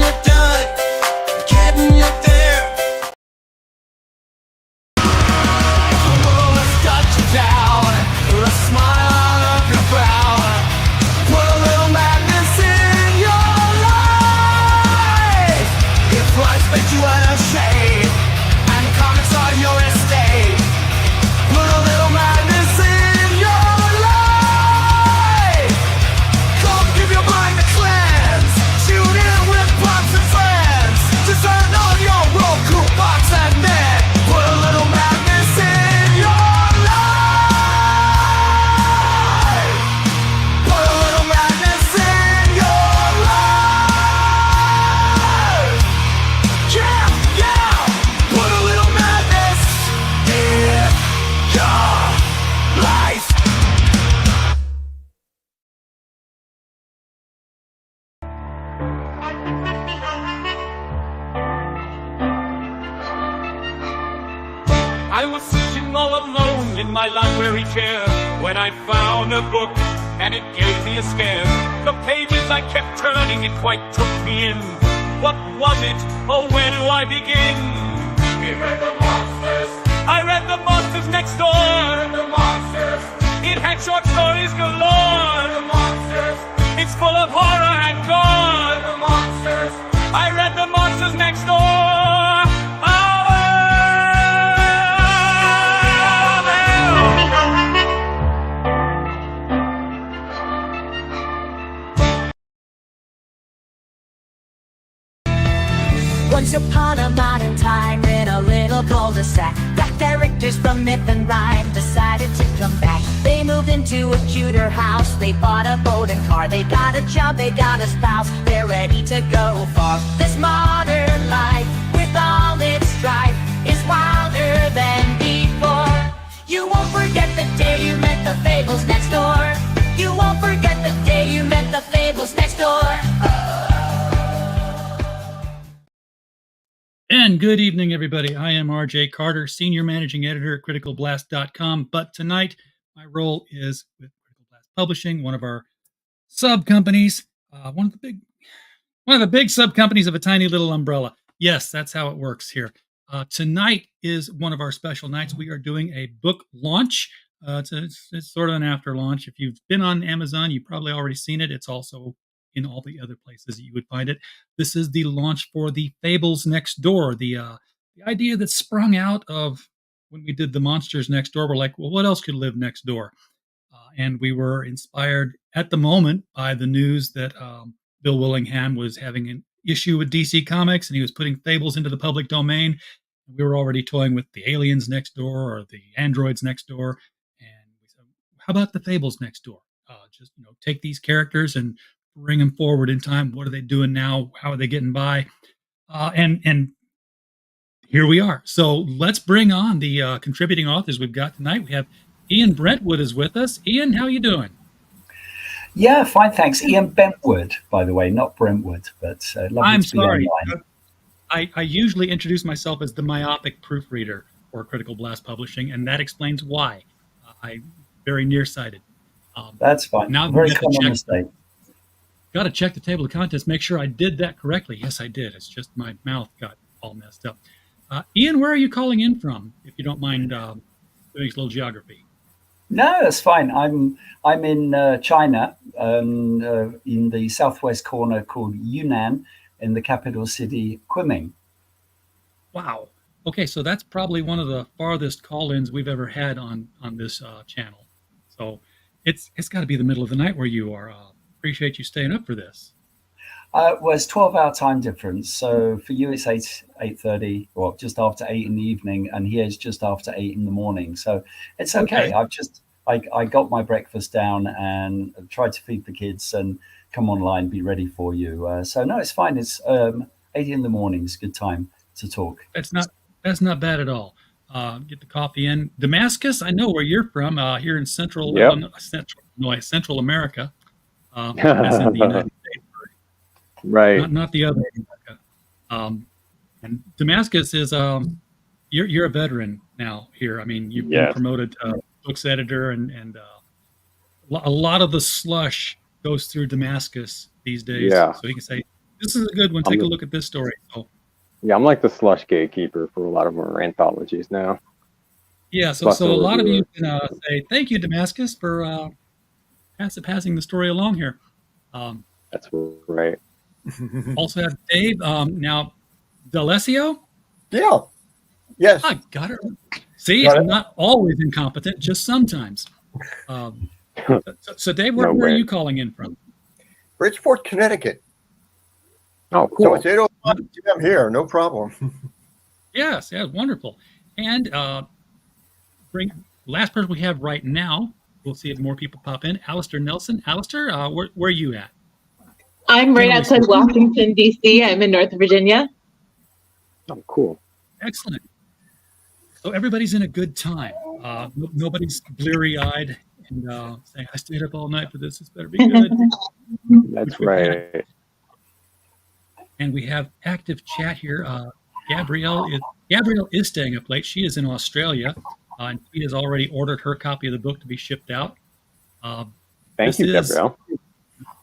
you done, getting you there. The world has got you down, a smile on your brow. Put a little madness in your life. If life made you out of shape and comics are your estate, put a little madness in your life. Come give your mind a cleanse. Tune in with pops and friends. Just turn on your Roku box and then put a little madness in your life. Put a little madness in your life. Yeah, yeah. Put a little madness in your life. I was sitting all alone in my library chair when I found a book and it gave me a scare. The pages I kept turning, it quite took me in. What was it? Oh, where do I begin? We read the monsters. I read the monsters next door. The monsters. It had short stories galore. The monsters. It's full of horror and gore. The monsters. I read the monsters next door. Once upon a modern time in a little cul-de-sac, black characters from myth and rhyme decided to come back. They moved into a cuter house, they bought a boat and car, they got a job, they got a spouse, they're ready to go far. This modern life, with all its strife, is wilder than before. You won't forget the day you met the Fables Next Door. You won't forget the day you met the Fables Next Door. And good evening, everybody. I am RJ Carter, Senior Managing Editor at CriticalBlast.com. But tonight, my role is with Critical Blast Publishing, one of our sub companies, one of the big sub companies of a tiny little umbrella. Yes, that's how it works here. Tonight is one of our special nights. We are doing a book launch. It's sort of an after launch. If you've been on Amazon, you've probably already seen it. It's also in all the other places that you would find it. This is the launch for the Fables Next Door. The idea that sprung out of when we did the Monsters Next Door. We're like, well, what else could live next door? And we were inspired at the moment by the news that Bill Willingham was having an issue with DC Comics and he was putting Fables into the public domain. We were already toying with the aliens next door or the androids next door. And we said, how about the Fables Next Door? Just take these characters and bring them forward in time. What are they doing now? How are they getting by? And here we are. So let's bring on the contributing authors we've got tonight. We have Ian Brentwood is with us. Ian, how are you doing? Yeah, fine, thanks. Ian Brentwood, by the way, not Brentwood, but lovely I'm to be sorry. online. I usually introduce myself as the myopic proofreader for Critical Blast Publishing, and that explains why. I'm very nearsighted. That's fine. Now Very common mistake. Got to check the table of contents, make sure I did that correctly. Yes, I did. It's just my mouth got all messed up. Ian, where are you calling in from, if you don't mind doing a little geography? No, that's fine. I'm in China, in the southwest corner called Yunnan, in the capital city, Kunming. Wow. Okay, so that's probably one of the farthest call-ins we've ever had on this channel. So it's got to be the middle of the night where you are. Appreciate you staying up for this. Well, it's 12-hour time difference. So for you, it's 8:30, or just after 8 in the evening, and here it's just after 8 in the morning. So it's okay. I got my breakfast down and tried to feed the kids and come online, be ready for you. So no, it's fine. It's 8 in the morning. It's a good time to talk. That's not bad at all. Get the coffee in. Damascus, I know where you're from. Here in Central America. That's in the United States, right? Not the other America. And Damascus is you're a veteran now here. I mean, you've been promoted books editor, and a lot of the slush goes through Damascus these days. Yeah. So you can say this is a good one. Take a look at this story. So, Yeah, I'm like the slush gatekeeper for a lot of our anthologies now. yeah, so Plus a a lot of you reviewer. can say thank you, Damascus, for passing the story along here. Um, That's right. also have Dave. Now, D'Alessio, Yeah. Yes. I got it. See, Got it. I'm not always incompetent, just sometimes. So Dave, where No are way. you calling in from? Bridgeport, Connecticut. Oh, So cool. it's 8:05 p.m. here. No problem. Yes, wonderful. And bring last person we have right now. We'll see if more people pop in. Alistair Nelson. Alistair, where are you at? I'm right Generally outside speaking. Washington, D.C. I'm in North Virginia. Oh, cool. Excellent. So everybody's in a good time. Nobody's bleary-eyed and saying, "I stayed up all night for this. This better be good." That's Which we've had. right. And we have active chat here. Gabrielle is staying up late. She is in Australia, and she has already ordered her copy of the book to be shipped out. Thank you, Gabrielle.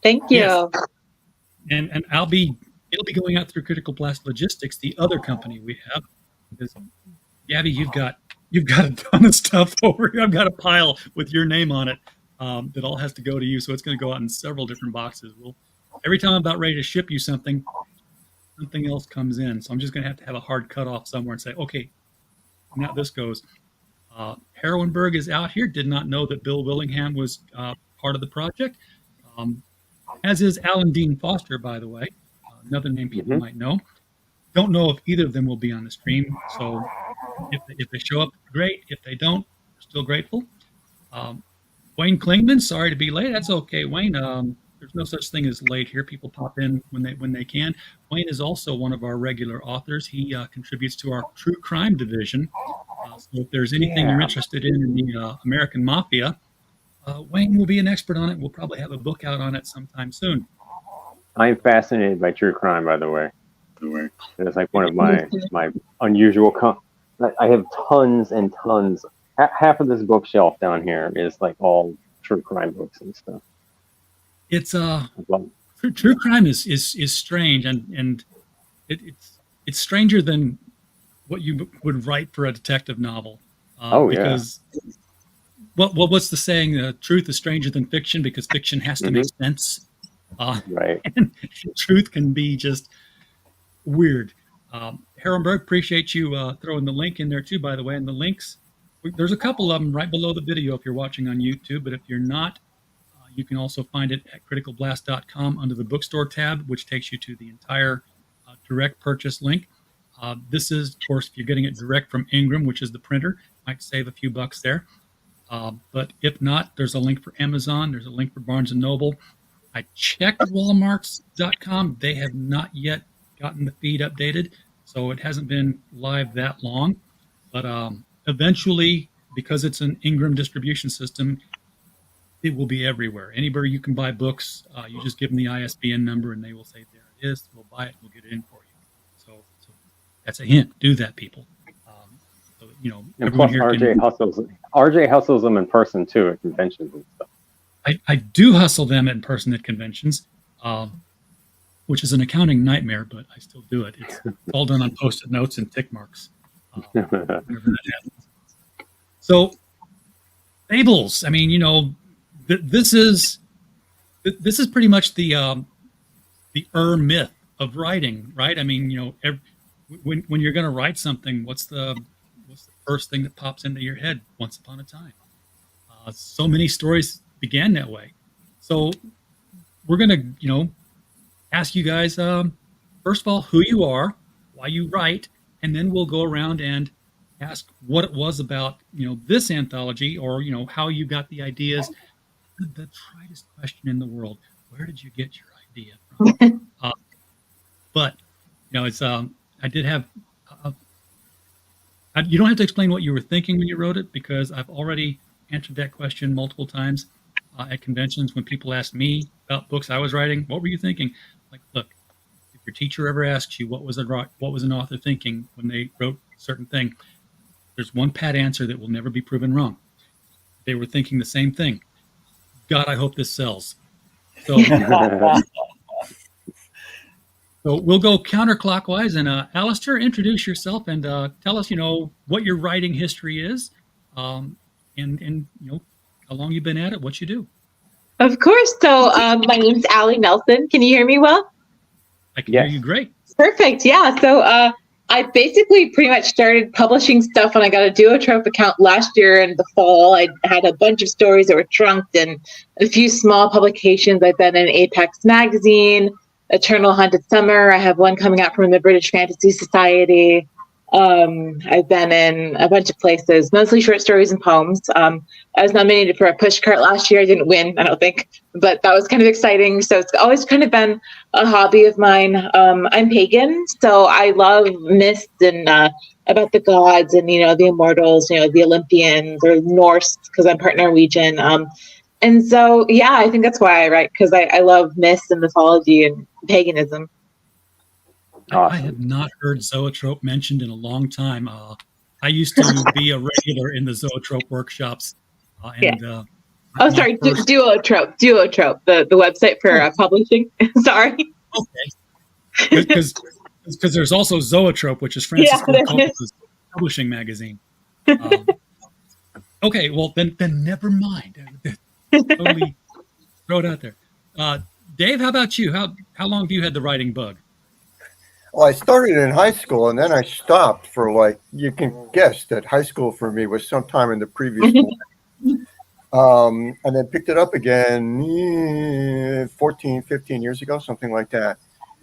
Thank you. Yes. And it'll be going out through Critical Blast Logistics, the other company we have. Because Gabby, you've got a ton of stuff over here. I've got a pile with your name on it that all has to go to you. So it's going to go out in several different boxes. Every time I'm about ready to ship you something else comes in. So I'm just going to have a hard cutoff somewhere and say, okay, now this goes. Heroinberg is out here. Did not know that Bill Willingham was part of the project. As is Alan Dean Foster, by the way, another name people might know. Don't know if either of them will be on the stream. So if they show up, great. If they don't, we're still grateful. Wayne Klingman, sorry to be late. That's okay, Wayne. There's no such thing as late here. People pop in when they can. Wayne is also one of our regular authors. He contributes to our true crime division. So if there's anything you're interested in the American Mafia, Wayne will be an expert on it. We'll probably have a book out on it sometime soon. I am fascinated by true crime, by the way. It's like one of my unusual. I have tons and tons. Half of this bookshelf down here is like all true crime books and stuff. It's true crime is strange and it's stranger than what you would write for a detective novel. Because what's the saying? Truth is stranger than fiction because fiction has to make sense. Right. And truth can be just weird. Herrenberg, appreciate you throwing the link in there too, by the way. And the links, there's a couple of them right below the video if you're watching on YouTube. But if you're not, you can also find it at criticalblast.com under the bookstore tab, which takes you to the entire direct purchase link. This is, of course, if you're getting it direct from Ingram, which is the printer, might save a few bucks there. But if not, there's a link for Amazon. There's a link for Barnes & Noble. I checked Walmarts.com. They have not yet gotten the feed updated, so it hasn't been live that long. But eventually, because it's an Ingram distribution system, it will be everywhere. Anywhere you can buy books, you just give them the ISBN number, and they will say, there it is. We'll buy it. We'll get it in for you. So that's a hint. Do that, people. And plus, RJ hustles them in person too at conventions and stuff. I do hustle them in person at conventions, which is an accounting nightmare, but I still do it. It's all done on Post-it notes and tick marks. Whenever that happens. So, Fables. I mean, this is pretty much the myth of writing, right? I mean, when you're going to write something, what's the first thing that pops into your head? Once upon a time. So many stories began that way. So we're going to, ask you guys, first of all, who you are, why you write, and then we'll go around and ask what it was about, this anthology or, how you got the ideas. The tritest question in the world, where did you get your idea from? But, it's, I did have, you don't have to explain what you were thinking when you wrote it because I've already answered that question multiple times at conventions when people ask me about books I was writing. What were you thinking? Like, look, if your teacher ever asks you what was an author thinking when they wrote a certain thing, there's one pat answer that will never be proven wrong. They were thinking the same thing. God, I hope this sells. So So we'll go counterclockwise. And Alistair, introduce yourself and tell us, what your writing history is, and how long you've been at it, what you do. Of course. So my name's Allie Nelson. Can you hear me well? I can hear you great. Perfect. Yeah. So I basically pretty much started publishing stuff when I got a Duotrope account last year in the fall. I had a bunch of stories that were trunked and a few small publications. I've been in Apex Magazine, Eternal Haunted Summer. I have one coming out from the British Fantasy Society. I've been in a bunch of places, mostly short stories and poems. I was nominated for a pushcart last year. I didn't win, I don't think, but that was kind of exciting. So it's always kind of been a hobby of mine. I'm pagan, so I love myths and about the gods and, the immortals, the Olympians or Norse, because I'm part Norwegian. And so, yeah, I think that's why I write, because I love myths and mythology and paganism. Awesome. I have not heard zoetrope mentioned in a long time. I used to be a regular in the zoetrope workshops. Sorry, Duotrope, the website for publishing. Sorry. Okay. Because there's also Zoetrope, which is Francis Ford Coppola's publishing magazine. Okay, well then never mind. Totally throw it out there. Dave, how about you? How long have you had the writing bug? Well, I started in high school and then I stopped for you can guess that high school for me was sometime in the previous and then picked it up again 14, 15 years ago, something like that.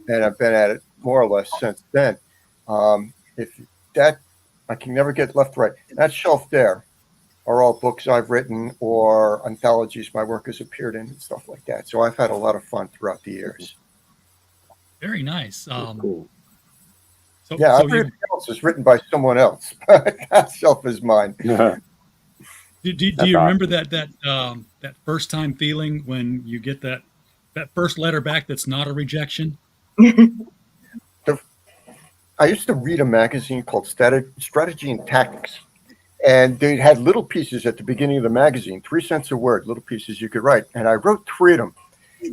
And I've been at it more or less since then. If that, I can never get left right. That shelf there are all books I've written or anthologies my work has appeared in and stuff like that. So I've had a lot of fun throughout the years. Very nice. Cool. Everything else is written by someone else, but that shelf is mine. Do you remember that first time feeling when you get that first letter back that's not a rejection? I used to read a magazine called Strategy and Tactics, and they had little pieces at the beginning of the magazine, 3 cents a word, little pieces you could write. And I wrote 3 of them.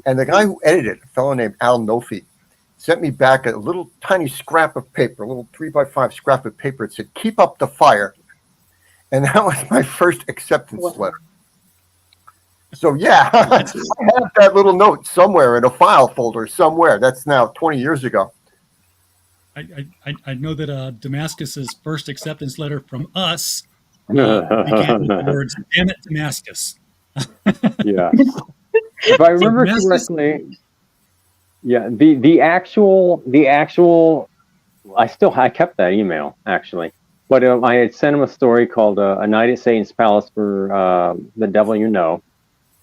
And the guy who edited it, a fellow named Al Nofi, sent me back a little tiny scrap of paper, a little 3x5 scrap of paper. It said, "Keep up the fire." And that was my first acceptance letter. So, yeah, I have that little note somewhere in a file folder somewhere. That's now 20 years ago. I know that Damascus's first acceptance letter from us began with the words, "Damn it, Damascus." Yeah. If I remember correctly, yeah, the actual I kept that email actually. But I had sent him a story called A Night at Satan's Palace for The Devil You Know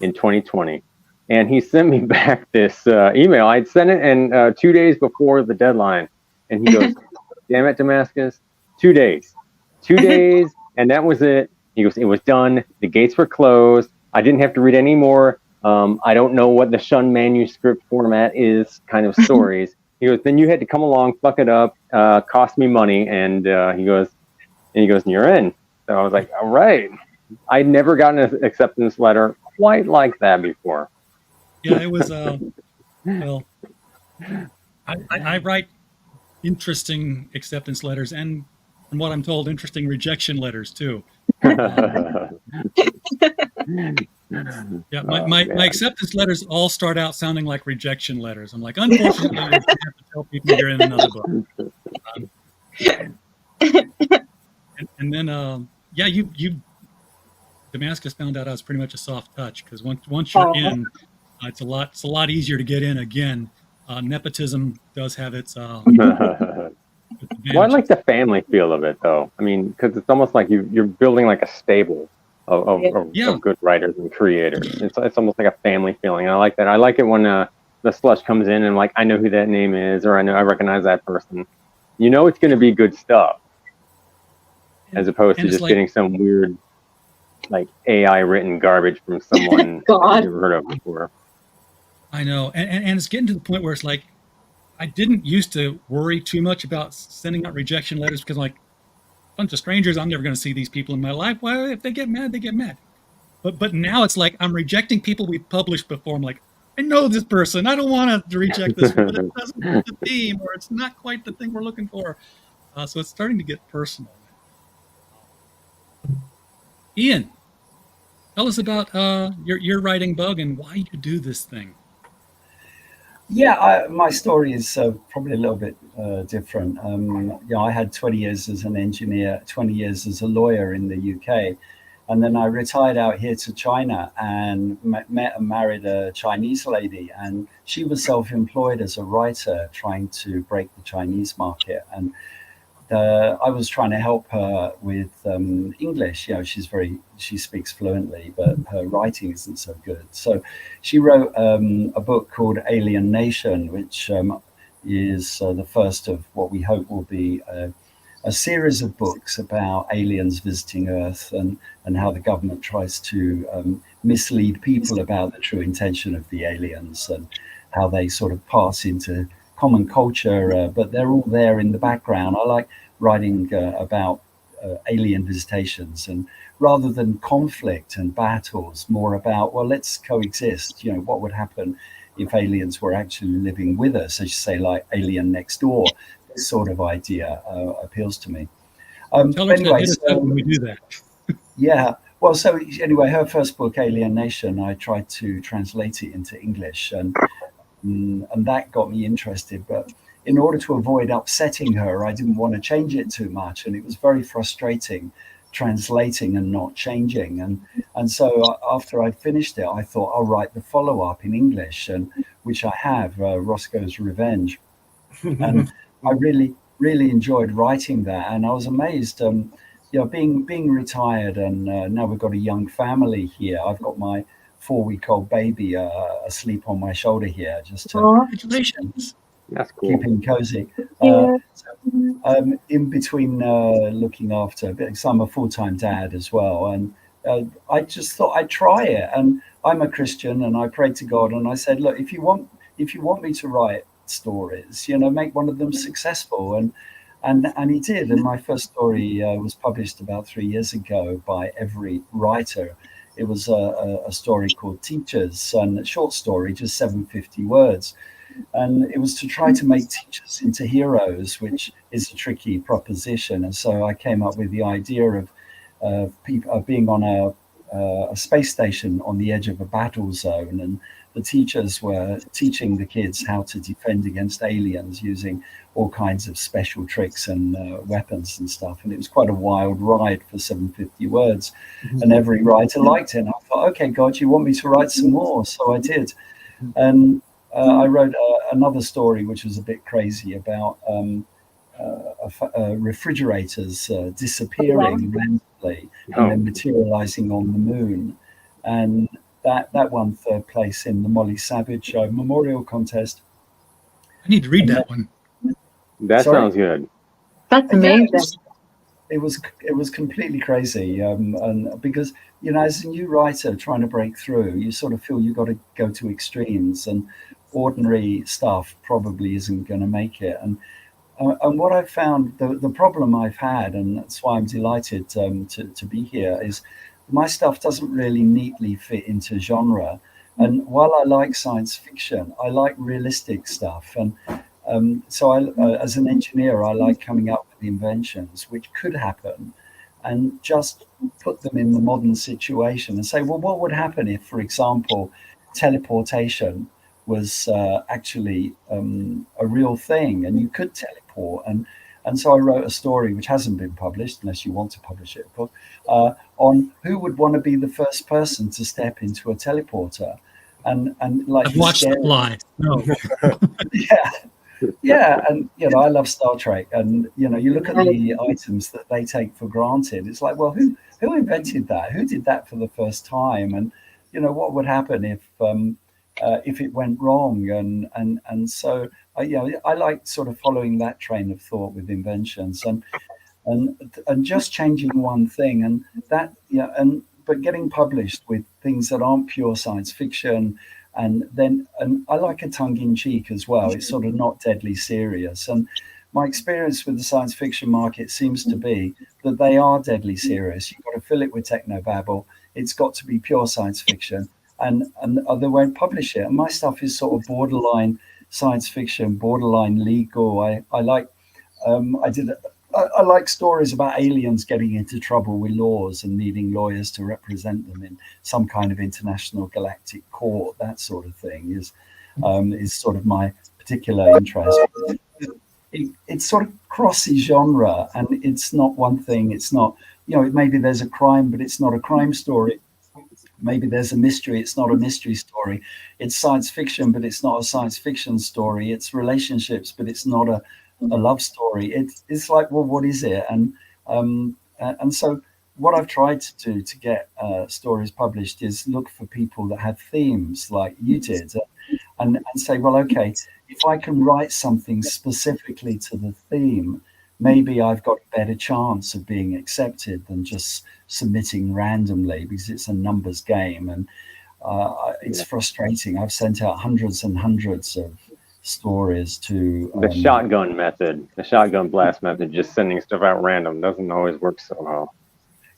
in 2020. And he sent me back this email. I'd sent it and 2 days before the deadline. And he goes, "Damn it, Damascus, 2 days. 2 days, and that was it." He goes, "It was done. The gates were closed. I didn't have to read any more. I don't know what the Shun manuscript format is kind of stories." He goes, "Then you had to come along, fuck it up, cost me money." And he goes, "And you're in." So I was like, all right. I'd never gotten an acceptance letter quite like that before. Yeah, it was, well, I write interesting acceptance letters and, from what I'm told, interesting rejection letters too. Yeah, my acceptance letters all start out sounding like rejection letters. I'm like, unfortunately, you're going to have to tell people you're in another book. And then, you Damascus found out I was pretty much a soft touch, because once you're in, it's a lot easier to get in again. Nepotism does have its. Well, I like the family feel of it, though. I mean, because it's almost like you're building like a stable of good writers and creators. It's almost like a family feeling. And I like that. I like it when the slush comes in and I know who that name is, or I recognize that person. You know, it's going to be good stuff, as opposed to just getting some weird, AI written garbage from someone you've never heard of before. I know, and it's getting to the point where it's like, I didn't used to worry too much about sending out rejection letters, because a bunch of strangers, I'm never going to see these people in my life. Well, if they get mad, they get mad. But now it's like I'm rejecting people we've published before. I'm like, I know this person. I don't want to reject this one, but it doesn't fit the theme, or it's not quite the thing we're looking for. So it's starting to get personal. Ian, tell us about your writing bug and why you do this thing. Yeah, my story is probably a little bit different. I had 20 years as an engineer, 20 years as a lawyer in the UK. And then I retired out here to China and met and married a Chinese lady. And she was self-employed as a writer trying to break the Chinese market. And I was trying to help her with English. She speaks fluently, but her writing isn't so good. So she wrote a book called Alien Nation, which is the first of what we hope will be a series of books about aliens visiting Earth and how the government tries to mislead people about the true intention of the aliens and how they sort of pass into common culture, but they're all there in the background. I like writing about alien visitations, and rather than conflict and battles, more about, well, let's coexist. What would happen if aliens were actually living with us, as you say, like Alien Next Door? This sort of idea appeals to me. Tell us to hit us up when we do that. Yeah. Well, so anyway, her first book, Alien Nation, I tried to translate it into English, and that got me interested. But in order to avoid upsetting her, I didn't want to change it too much, and it was very frustrating translating and not changing. And so after I'd finished it, I thought I'll write the follow-up in English, and which I have, Roscoe's Revenge. And I really enjoyed writing that, and I was amazed. Being retired, and now we've got a young family here. I've got my 4-week-old baby asleep on my shoulder here, just to Congratulations. That's cool. keep him cozy. In between looking after, because I'm a full-time dad as well, and I just thought I'd try it. And I'm a Christian, and I prayed to God, and I said, look, if you want me to write stories, make one of them successful. And he did. And my first story was published about 3 years ago by Every Writer. It was a story called Teachers, and a short story, just 750 words. And it was to try to make teachers into heroes, which is a tricky proposition. And so I came up with the idea of being on a space station on the edge of a battle zone, and the teachers were teaching the kids how to defend against aliens using all kinds of special tricks and weapons and stuff. And it was quite a wild ride for 750 words. And every writer liked it. And I thought, okay, God, you want me to write some more? So I did. And I wrote another story, which was a bit crazy, about refrigerators disappearing randomly and then materializing on the moon. And that won third place in the Molly Savage Memorial Contest. I need to read that one. That sounds good. That's amazing. It was completely crazy, and because as a new writer trying to break through, you sort of feel you've got to go to extremes, and ordinary stuff probably isn't going to make it. And what I've found, the problem I've had, and that's why I'm delighted to be here, is my stuff doesn't really neatly fit into genre. And while I like science fiction, I like realistic stuff. And so as an engineer, I like coming up with inventions which could happen and just put them in the modern situation and say, well, what would happen if, for example, teleportation was actually a real thing and you could teleport? And so I wrote a story which hasn't been published, unless you want to publish it, of course, on who would want to be the first person to step into a teleporter. And like I've watched it live. No. Yeah, and I love Star Trek, and you look at the items that they take for granted. It's like, well, who invented that? Who did that for the first time? And what would happen if it went wrong? And so I like sort of following that train of thought with inventions and just changing one thing, and that but getting published with things that aren't pure science fiction. And I like a tongue-in-cheek as well. It's sort of not deadly serious. And my experience with the science fiction market seems to be that they are deadly serious. You've got to fill it with technobabble. It's got to be pure science fiction. and they won't publish it. And my stuff is sort of borderline science fiction, borderline legal. I like I like stories about aliens getting into trouble with laws and needing lawyers to represent them in some kind of international galactic court. That sort of thing is sort of my particular interest. It sort of crosses genre, and it's not one thing. It's not, maybe there's a crime, but it's not a crime story. Maybe there's a mystery, it's not a mystery story. It's science fiction, but it's not a science fiction story. It's relationships, but it's not a love story. It's like, well, what is it? And so what I've tried to do to get stories published is look for people that have themes like you did, and say, well, okay, if I can write something specifically to the theme, maybe I've got a better chance of being accepted than just submitting randomly, because it's a numbers game, and it's frustrating. I've sent out hundreds and hundreds of stories to the shotgun method, the shotgun blast method, just sending stuff out random doesn't always work so well.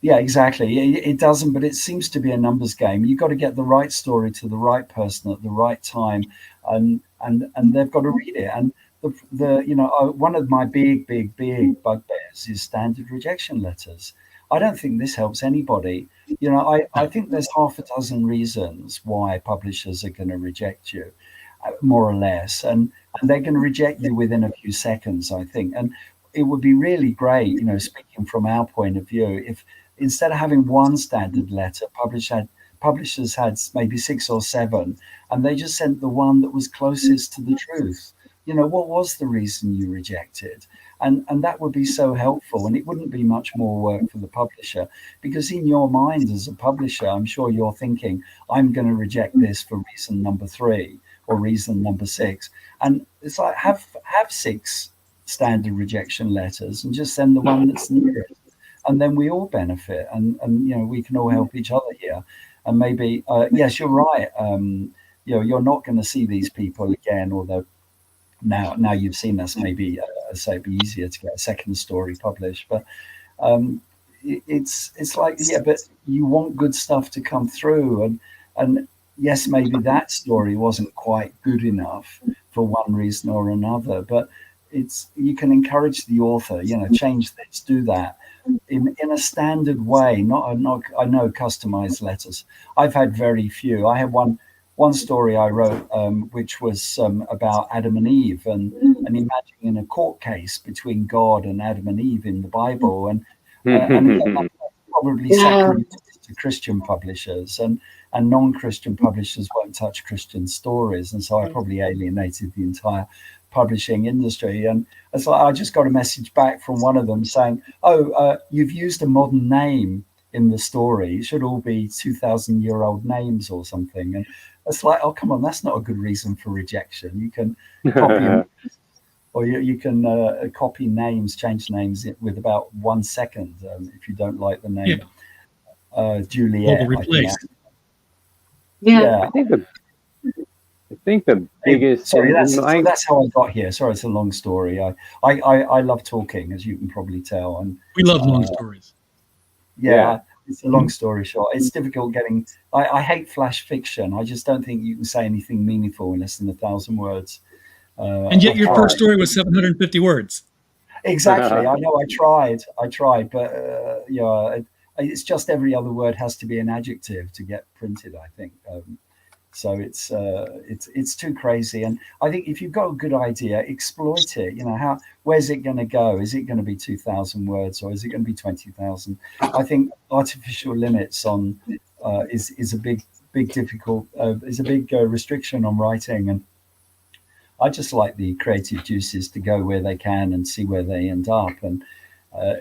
Yeah, exactly. It doesn't, but it seems to be a numbers game. You've got to get the right story to the right person at the right time, and they've got to read it. And one of my big bugbears is standard rejection letters. I don't think this helps anybody. I think there's half a dozen reasons why publishers are going to reject you, more or less, and they're going to reject you within a few seconds, I think. And it would be really great, speaking from our point of view, if instead of having one standard letter, publishers had maybe 6 or 7, and they just sent the one that was closest to the truth. What was the reason you rejected? And that would be so helpful, and it wouldn't be much more work for the publisher, because in your mind as a publisher, I'm sure you're thinking, I'm going to reject this for reason number 3 or reason number 6. And it's like, have 6 standard rejection letters and just send the one that's nearest, and then we all benefit, and we can all help each other here. And maybe yes, you're right, you're not going to see these people again, although now you've seen us, maybe so it'd be easier to get a second story published. But it's like, yeah, but you want good stuff to come through, and yes, maybe that story wasn't quite good enough for one reason or another, but you can encourage the author, change this, do that in a standard way, not I know customized letters. I've had very few. I had one story I wrote, which was about Adam and Eve, and imagining a court case between God and Adam and Eve in the Bible, and probably secondary to Christian publishers, and non-Christian publishers won't touch Christian stories, and so I probably alienated the entire publishing industry. And it's like, I just got a message back from one of them saying, you've used a modern name in the story, it should all be 2,000-year-old names or something. And it's like, oh, come on, that's not a good reason for rejection. You can copy or you can copy names, change names with about 1 second if you don't like the name. Juliet, yeah. I think the biggest. Sorry, that's how I got here. Sorry, it's a long story. I love talking, as you can probably tell, and we love long stories. Yeah, it's a long story short. It's difficult getting. I hate flash fiction. I just don't think you can say anything meaningful in less than 1,000 words. And yet, your first story was 750 words. Exactly. I know. I tried, but it's just every other word has to be an adjective to get printed, I think. So it's too crazy. And I think if you've got a good idea, exploit it. Where's it going to go? Is it going to be 2,000 words, or is it going to be 20,000? I think artificial limits on is a big restriction on writing. And I just like the creative juices to go where they can and see where they end up. And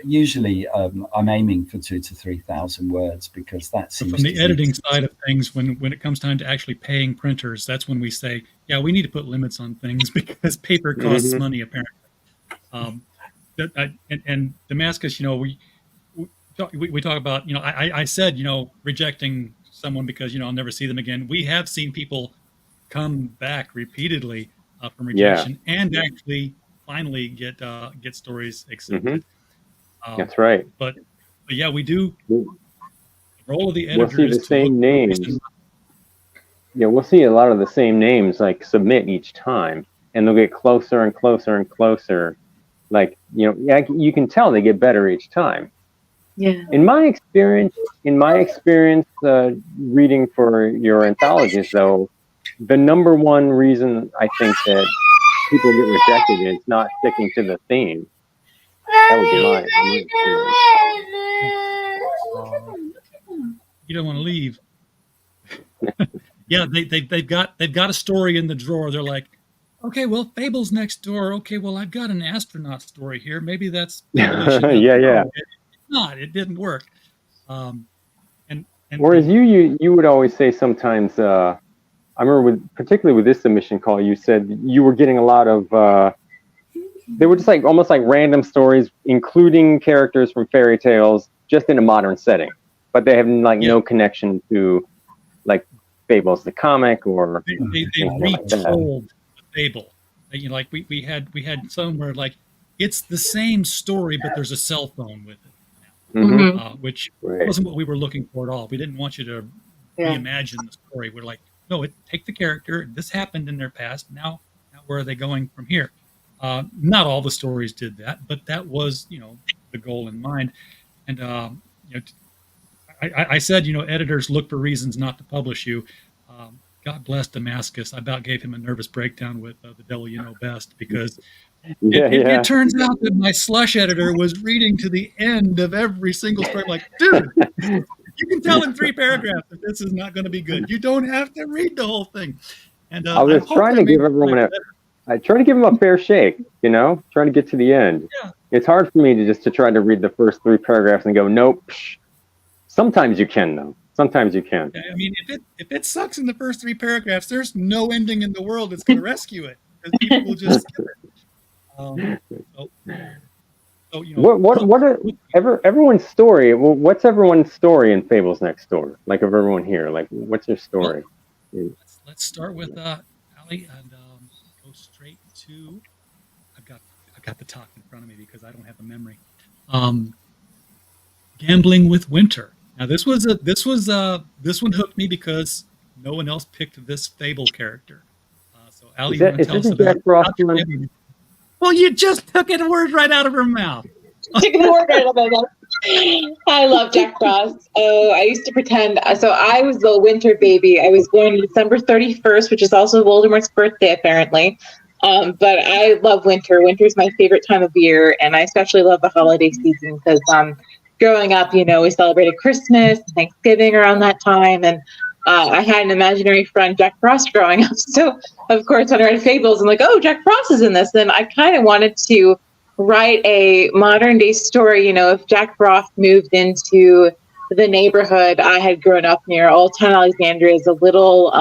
usually I'm aiming for 2,000 to 3,000 words, because that seems from the editing side of things, when it comes time to actually paying printers, that's when we say, yeah, we need to put limits on things, because paper costs money, apparently. And Damascus, we talk about, I said, rejecting someone because, I'll never see them again. We have seen people come back repeatedly from rejection and actually finally get stories accepted. That's right. But yeah, we do. The role of the editor we'll see the same names. we'll see a lot of the same names like submit each time, and they'll get closer and closer and closer. Like, you can tell they get better each time. Yeah. In my experience, reading for your anthologies, though, the number one reason I think that people get rejected is not sticking to the theme. That would be my experience. You don't want to leave. Yeah, they've got a story in the drawer. They're like, okay, well, Fables Next Door. Okay, well, I've got an astronaut story here. Maybe that's yeah. It's not. It didn't work. And whereas you would always say sometimes. I remember particularly with this submission call, you said you were getting a lot of. They were just like almost like random stories, including characters from fairy tales, just in a modern setting, but they have no connection to like Fables the comic or they retold the Fable. Like we had some where like it's the same story, but there's a cell phone with it, which wasn't what we were looking for at all. We didn't want you to reimagine the story. We're like, no, take the character. This happened in their past. Now where are they going from here? Not all the stories did that, but that was, the goal in mind. And, I said, editors look for reasons not to publish you. God bless Damascus. I about gave him a nervous breakdown with The Devil You Know Best, because it turns out that my slush editor was reading to the end of every single story. I'm like, dude, you can tell in 3 paragraphs that this is not going to be good. You don't have to read the whole thing. And I was trying to give everyone I try to give them a fair shake, trying to get to the end. Yeah. It's hard for me to try to read the first 3 paragraphs and go, nope. Sometimes you can, though. Sometimes you can. I mean, if it sucks in the first 3 paragraphs, there's no ending in the world that's going to rescue it, because people will just skip it. Everyone's story? Well, what's everyone's story in Fables Next Door? Like, of everyone here, like, what's their story? Well, let's start with Allie and go straight to. I've got the talk in front of me because I don't have a memory. Gambling with Winter. Now this one hooked me because no one else picked this Fable character. So Allie, you want to tell us about it? Well, you just took a word right out of her mouth. Took a word right out of my mouth. I love Jack Frost. Oh, I used to pretend. So I was the winter baby. I was born December 31st, which is also Voldemort's birthday, apparently. But I love winter. Winter is my favorite time of year, and I especially love the holiday season because growing up, we celebrated Christmas, Thanksgiving around that time, and I had an imaginary friend, Jack Frost, growing up. So, of course, when I read Fables, I'm like, oh, Jack Frost is in this. And I kind of wanted to write a modern-day story. If Jack Frost moved into the neighborhood I had grown up near, Old Town Alexandria is a little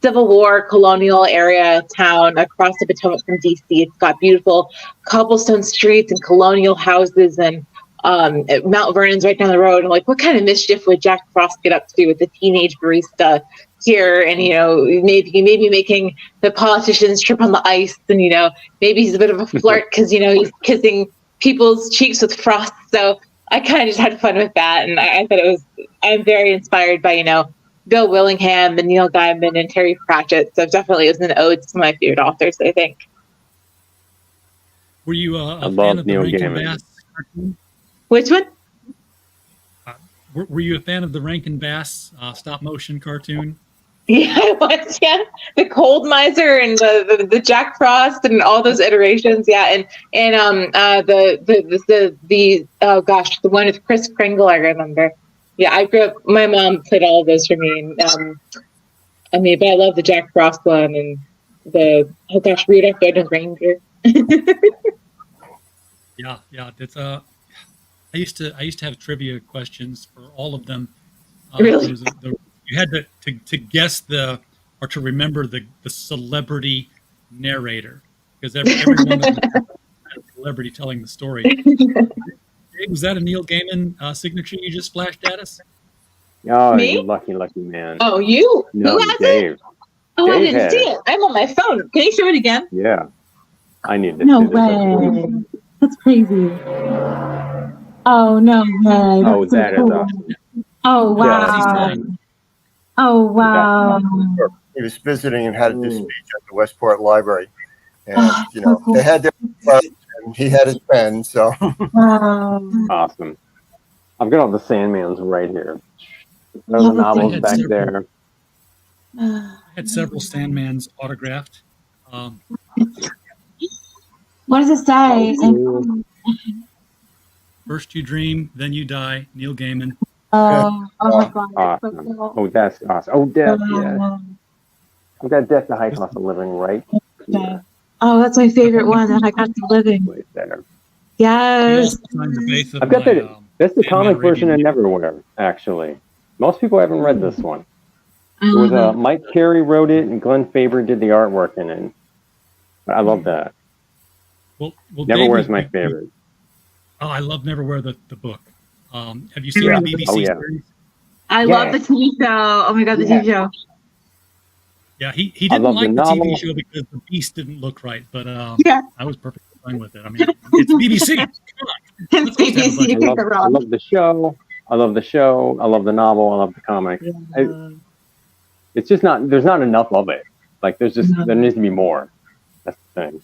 Civil War colonial area town across the Potomac from D.C. It's got beautiful cobblestone streets and colonial houses, and Mount Vernon's right down the road. I'm like, what kind of mischief would Jack Frost get up to with a teenage barista here? And, maybe making the politicians trip on the ice. And, maybe he's a bit of a flirt because, he's kissing people's cheeks with frost. So I kind of just had fun with that. And I thought I'm very inspired by, Bill Willingham and Neil Gaiman and Terry Pratchett. So definitely it was an ode to my favorite authors, I think. Were you a fan of the Rankin Bass cartoon? Which one? Were you a fan of the Rankin Bass stop motion cartoon? Yeah, I was. Yeah, the Cold Miser and the Jack Frost and all those iterations. Yeah, and the oh gosh, the one with Kris Kringle. I remember. Yeah, I grew up. My mom played all of those for me. And, but I love the Jack Frost one and the Rudolph the Ranger. Yeah, it's I used to have trivia questions for all of them. Really? You had to guess or to remember the celebrity narrator, because everyone was a celebrity telling the story. Was that a Neil Gaiman signature you just flashed at us? Oh, Me? You lucky man. Oh, you? No, who has Dave. it? Oh, Dave I didn't see it. I'm on my phone. Can you show it again? Yeah. I need to No see this. way. That's crazy. Oh, no way. Oh, That's so that is cool. awesome. Oh, wow. Oh, wow. He was visiting and had this speech at the Westport Library, and you So know cool. they had their clubs, and he had his pen. So Wow. Awesome. I've got all the Sandmans right here. Love Those it. novels had back several. there. I had several Sandmans autographed. What does it say? Oh, First you dream, then you die. Neil Gaiman. Oh my God. That's so awesome. cool. Oh, that's awesome. Oh, Death, yeah. Wow. I've got Death, the High Cost of Living right here. Oh, that's my favorite one. The High Cost of Living. Right there. He Yes. also signed the base of I've got my. that. That's the Sandman comic version of Arabian. Neverwhere, actually. Most people haven't read this one. I It was love it. Mike Carey wrote it, and Glenn Faber did the artwork in it. I love that. Well, Neverwhere is Dave, my favorite. Oh, I love Neverwhere, the book. Have you seen the BBC Oh, yeah. series? I love the TV show. Oh my God, the TV show. Yeah, he I didn't love like the the TV novel. show because the beast didn't look right, but Yeah. I was perfectly fine with it. I mean, it's BBC. Come on. It's Let's have a BBC. You budget. can't go I wrong. love the show. I love the show. I love the novel. I love the comic. It's just not. There's not enough of it. Like there needs to be more. That's the thing.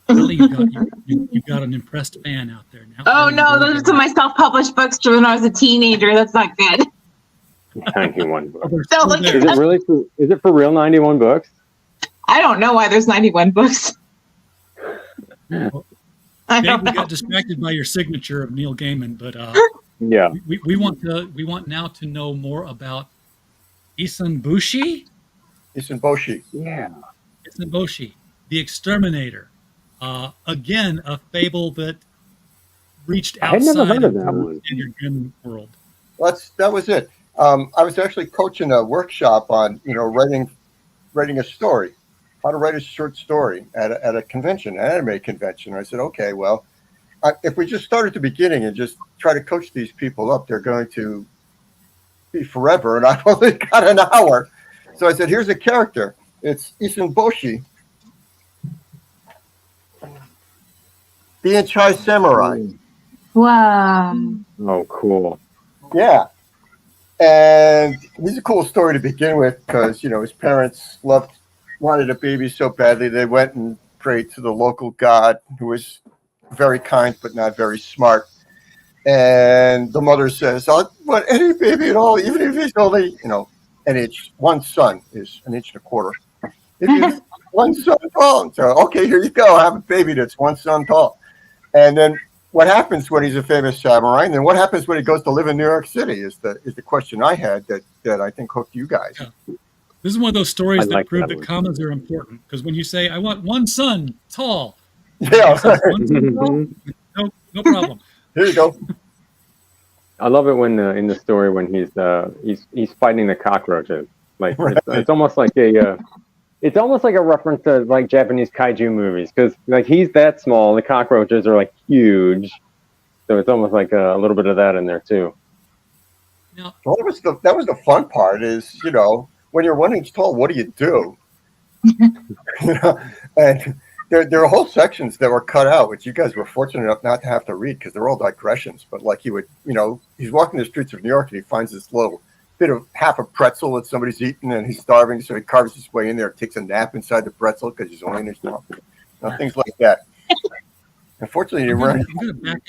Really, you've got an impressed fan out there now. Oh no, those are some of my self-published books from when I was a teenager. That's not good. 91 books. Don't look Is it really? Is it for real? 91 books? I don't know why there's 91 books. I Dave, don't we know. got distracted by your signature of Neil Gaiman, but Yeah. we want now to know more about Isanboshi. Isanboshi. Yeah. Isanboshi, the Exterminator. Again, a fable that reached I had never outside heard of of that the one. standard Grimm world. That was it. I was actually coaching a workshop on writing a story, how to write a short story at a convention, an anime convention. I said, okay, well, if we just start at the beginning and just try to coach these people up, they're going to be forever, and I've only got an hour. So I said, here's a character. It's Isanboshi, the Inchai Samurai. Wow. Oh, cool. Yeah. And he's a cool story to begin with because, his parents wanted a baby so badly they went and prayed to the local god who was very kind but not very smart. And the mother says, I want any baby at all, even if he's only, one son is an inch and a quarter. If he's one son tall. So, okay, here you go. Have a baby that's one son tall. And then what happens when he's a famous samurai? And then what happens when he goes to live in New York City is the question I had that I think hooked you guys. Yeah. This is one of those stories I that like prove that that one. commas are important. Because when you say, I want one son, tall. Yeah, It says one son, tall? No problem. here you go. I love it when in the story when he's fighting the cockroaches. Like Right. it's almost like a reference to like Japanese kaiju movies because like he's that small, the cockroaches are like huge, so it's almost like a little bit of that in there too. Now, Well, that was the fun part is, when you're 1 inch tall, what do you do? And there are whole sections that were cut out, which you guys were fortunate enough not to have to read because they're all digressions. But like he would, he's walking the streets of New York and he finds this little bit of half a pretzel that somebody's eaten and he's starving. So he carves his way in there, takes a nap inside the pretzel because he's only in his mouth. Things like that. Unfortunately, you I'm run. going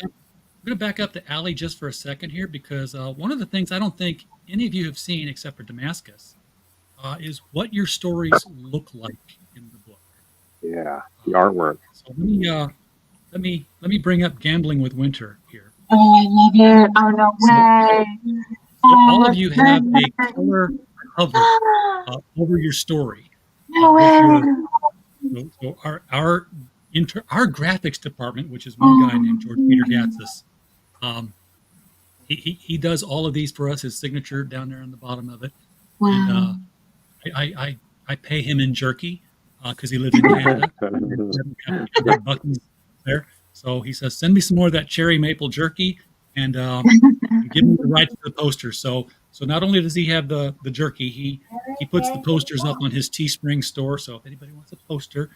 to back up to Allie just for a second here because one of the things I don't think any of you have seen except for Damascus is what your stories look like in the book. Yeah, the artwork. So let me bring up Gambling with Winter here. Oh, I love it. Oh, no way. So all of you have a color cover over your story. No way. So our graphics department, which is one guy named George Peter Gatsis, he does all of these for us. His signature down there on the bottom of it. Wow. And I pay him in jerky because he lives in Canada. Got buttons there. So he says, send me some more of that cherry maple jerky and give me the rights to the posters. So not only does he have the jerky, he puts the posters up on his Teespring store. So if anybody wants a poster,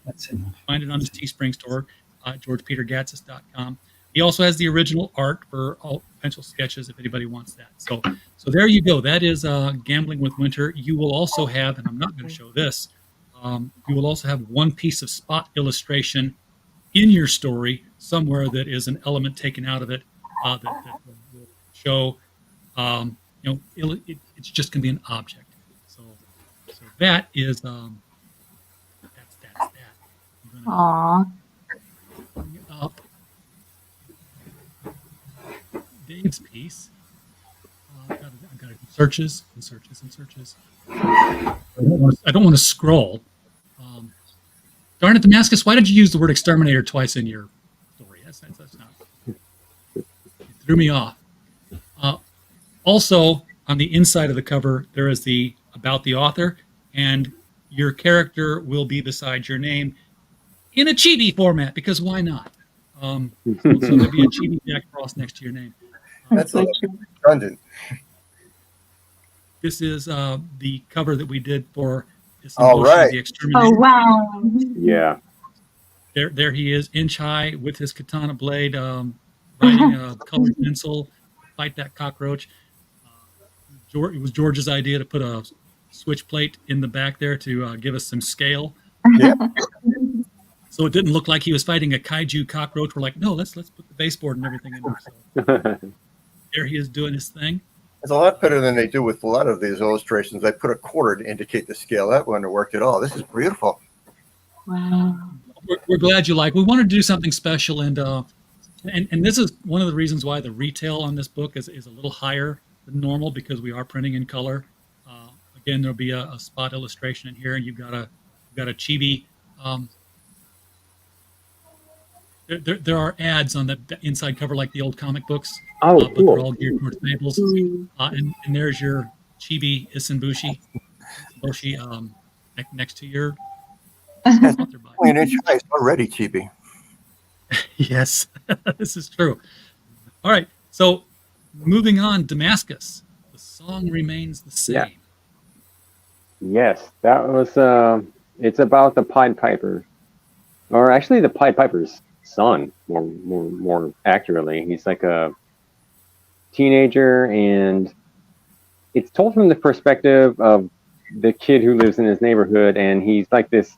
That's enough. find it on his Teespring store, georgepetergatsis.com. He also has the original art for pencil sketches if anybody wants that. So there you go. That is Gambling with Winter. You will also have, and I'm not going to show this, you will also have one piece of spot illustration in your story somewhere that is an element taken out of it that will show, it's just going to be an object. So that is, that's that. I'm gonna Aw. bring it up. Dave's piece. I've got to do searches and searches and searches. I don't want to scroll. Darn it, Damascus! Why did you use the word exterminator twice in your story? That's not. It threw me off. Also, on the inside of the cover, there is the about the author, and your character will be beside your name in a chibi format, because why not? So there'll be a chibi Jack Frost next to your name. That's a redundant. This is the cover that we did for All right. The Exterminator. Oh, wow. Yeah. There he is, inch high with his katana blade, riding a colored pencil to fight that cockroach. It was George's idea to put a switch plate in the back there to give us some scale. Yeah. So it didn't look like he was fighting a kaiju cockroach. We're like, no, let's put the baseboard and everything in there. So there he is doing his thing. It's a lot better than they do with a lot of these illustrations. They put a quarter to indicate the scale. That wouldn't have worked at all. This is beautiful. Wow. We're glad you like. We wanted to do something special, and this is one of the reasons why the retail on this book is a little higher than normal, because we are printing in color. Again, there'll be a spot illustration in here, and you've got a chibi. There are ads on the inside cover like the old comic books. Oh, but cool. they're all geared towards Fables. And there's your chibi Isenbushi next to your author body. Only an inch high is already chibi. Yes, this is true. All right, so moving on, Damascus. The song remains the same. Yeah. Yes, that was. It's about the Pied Piper, or actually the Pied Piper's son. More accurately, he's like a teenager, and it's told from the perspective of the kid who lives in his neighborhood, and he's like this.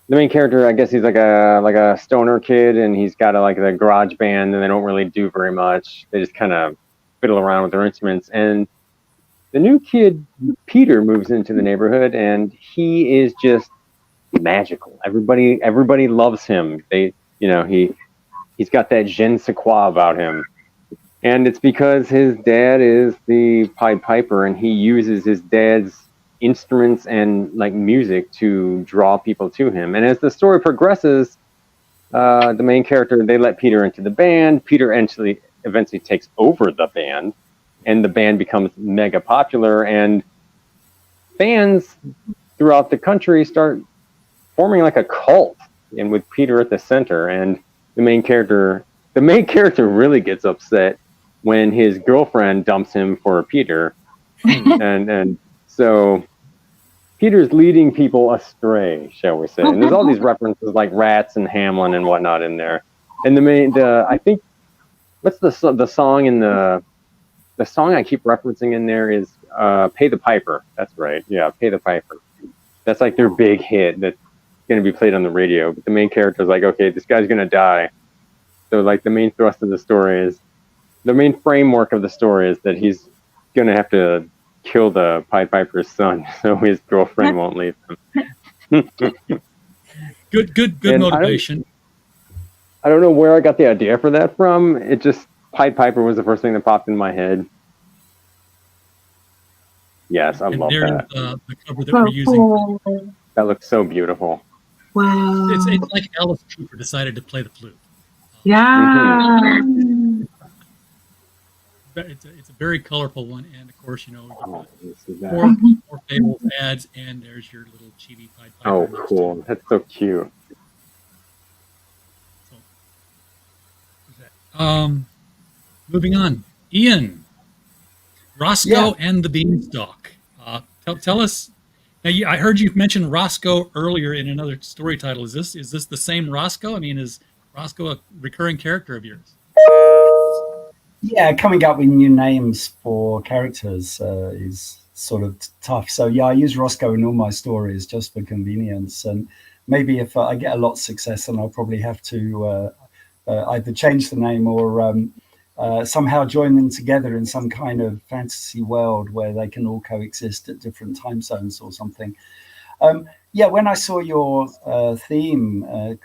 The main character, I guess, he's like a stoner kid, and he's got a garage band, and they don't really do very much. They just kind of fiddle around with their instruments. And the new kid, Peter, moves into the neighborhood, and he is just magical. Everybody loves him. He's got that je ne sais quoi about him. And it's because his dad is the Pied Piper, and he uses his dad's instruments and music to draw people to him. And as the story progresses, the main character, they let Peter into the band. Peter eventually takes over the band, and the band becomes mega popular, and fans throughout the country start forming like a cult, and with Peter at the center. And the main character really gets upset when his girlfriend dumps him for Peter. and so Peter's leading people astray, shall we say. And there's all these references like rats and Hamlin and whatnot in there. And I think, what's the song in the song I keep referencing in there is Pay the Piper. That's right. Yeah, Pay the Piper. That's like their big hit that's going to be played on the radio. But the main character is like, okay, this guy's going to die. So the main thrust of the story is, the main framework of the story is that he's going to have to kill the Pied Piper's son, so his girlfriend won't leave him. Good motivation. I don't know where I got the idea for that from. It just, Pied Piper was the first thing that popped in my head. Yes, I love that. The cover that we're using. That looks so beautiful. Wow. It's like Alice Cooper decided to play the flute. Yeah. It's a very colorful one, and of course, Oh, four Fables ads, and there's your little chibi Pied Piper. oh, cool. That's so cute. Moving on, Ian, Roscoe and the Beanstalk. Tell us. Now, I heard you mention Roscoe earlier in another story title. Is this the same Roscoe? I mean, is Roscoe a recurring character of yours? Yeah, coming up with new names for characters is sort of tough. So yeah, I use Roscoe in all my stories just for convenience. And maybe if I get a lot of success, then I'll probably have to either change the name or somehow join them together in some kind of fantasy world where they can all coexist at different time zones or something. Yeah, when I saw your theme,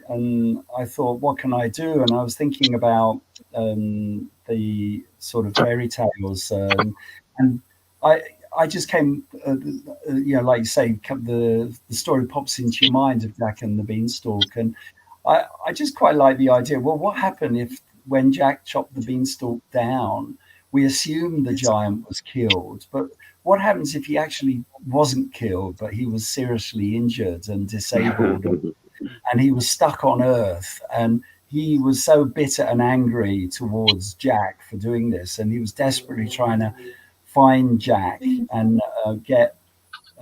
and I thought, what can I do? And I was thinking about the sort of fairy tales, and I I just came, like you say, the story pops into your mind of Jack and the Beanstalk, and I just quite like the idea. Well, what happened if when Jack chopped the beanstalk down, we assume the giant was killed, but what happens if he actually wasn't killed, but he was seriously injured and disabled, and he was stuck on Earth, and he was so bitter and angry towards Jack for doing this, and he was desperately trying to find Jack and get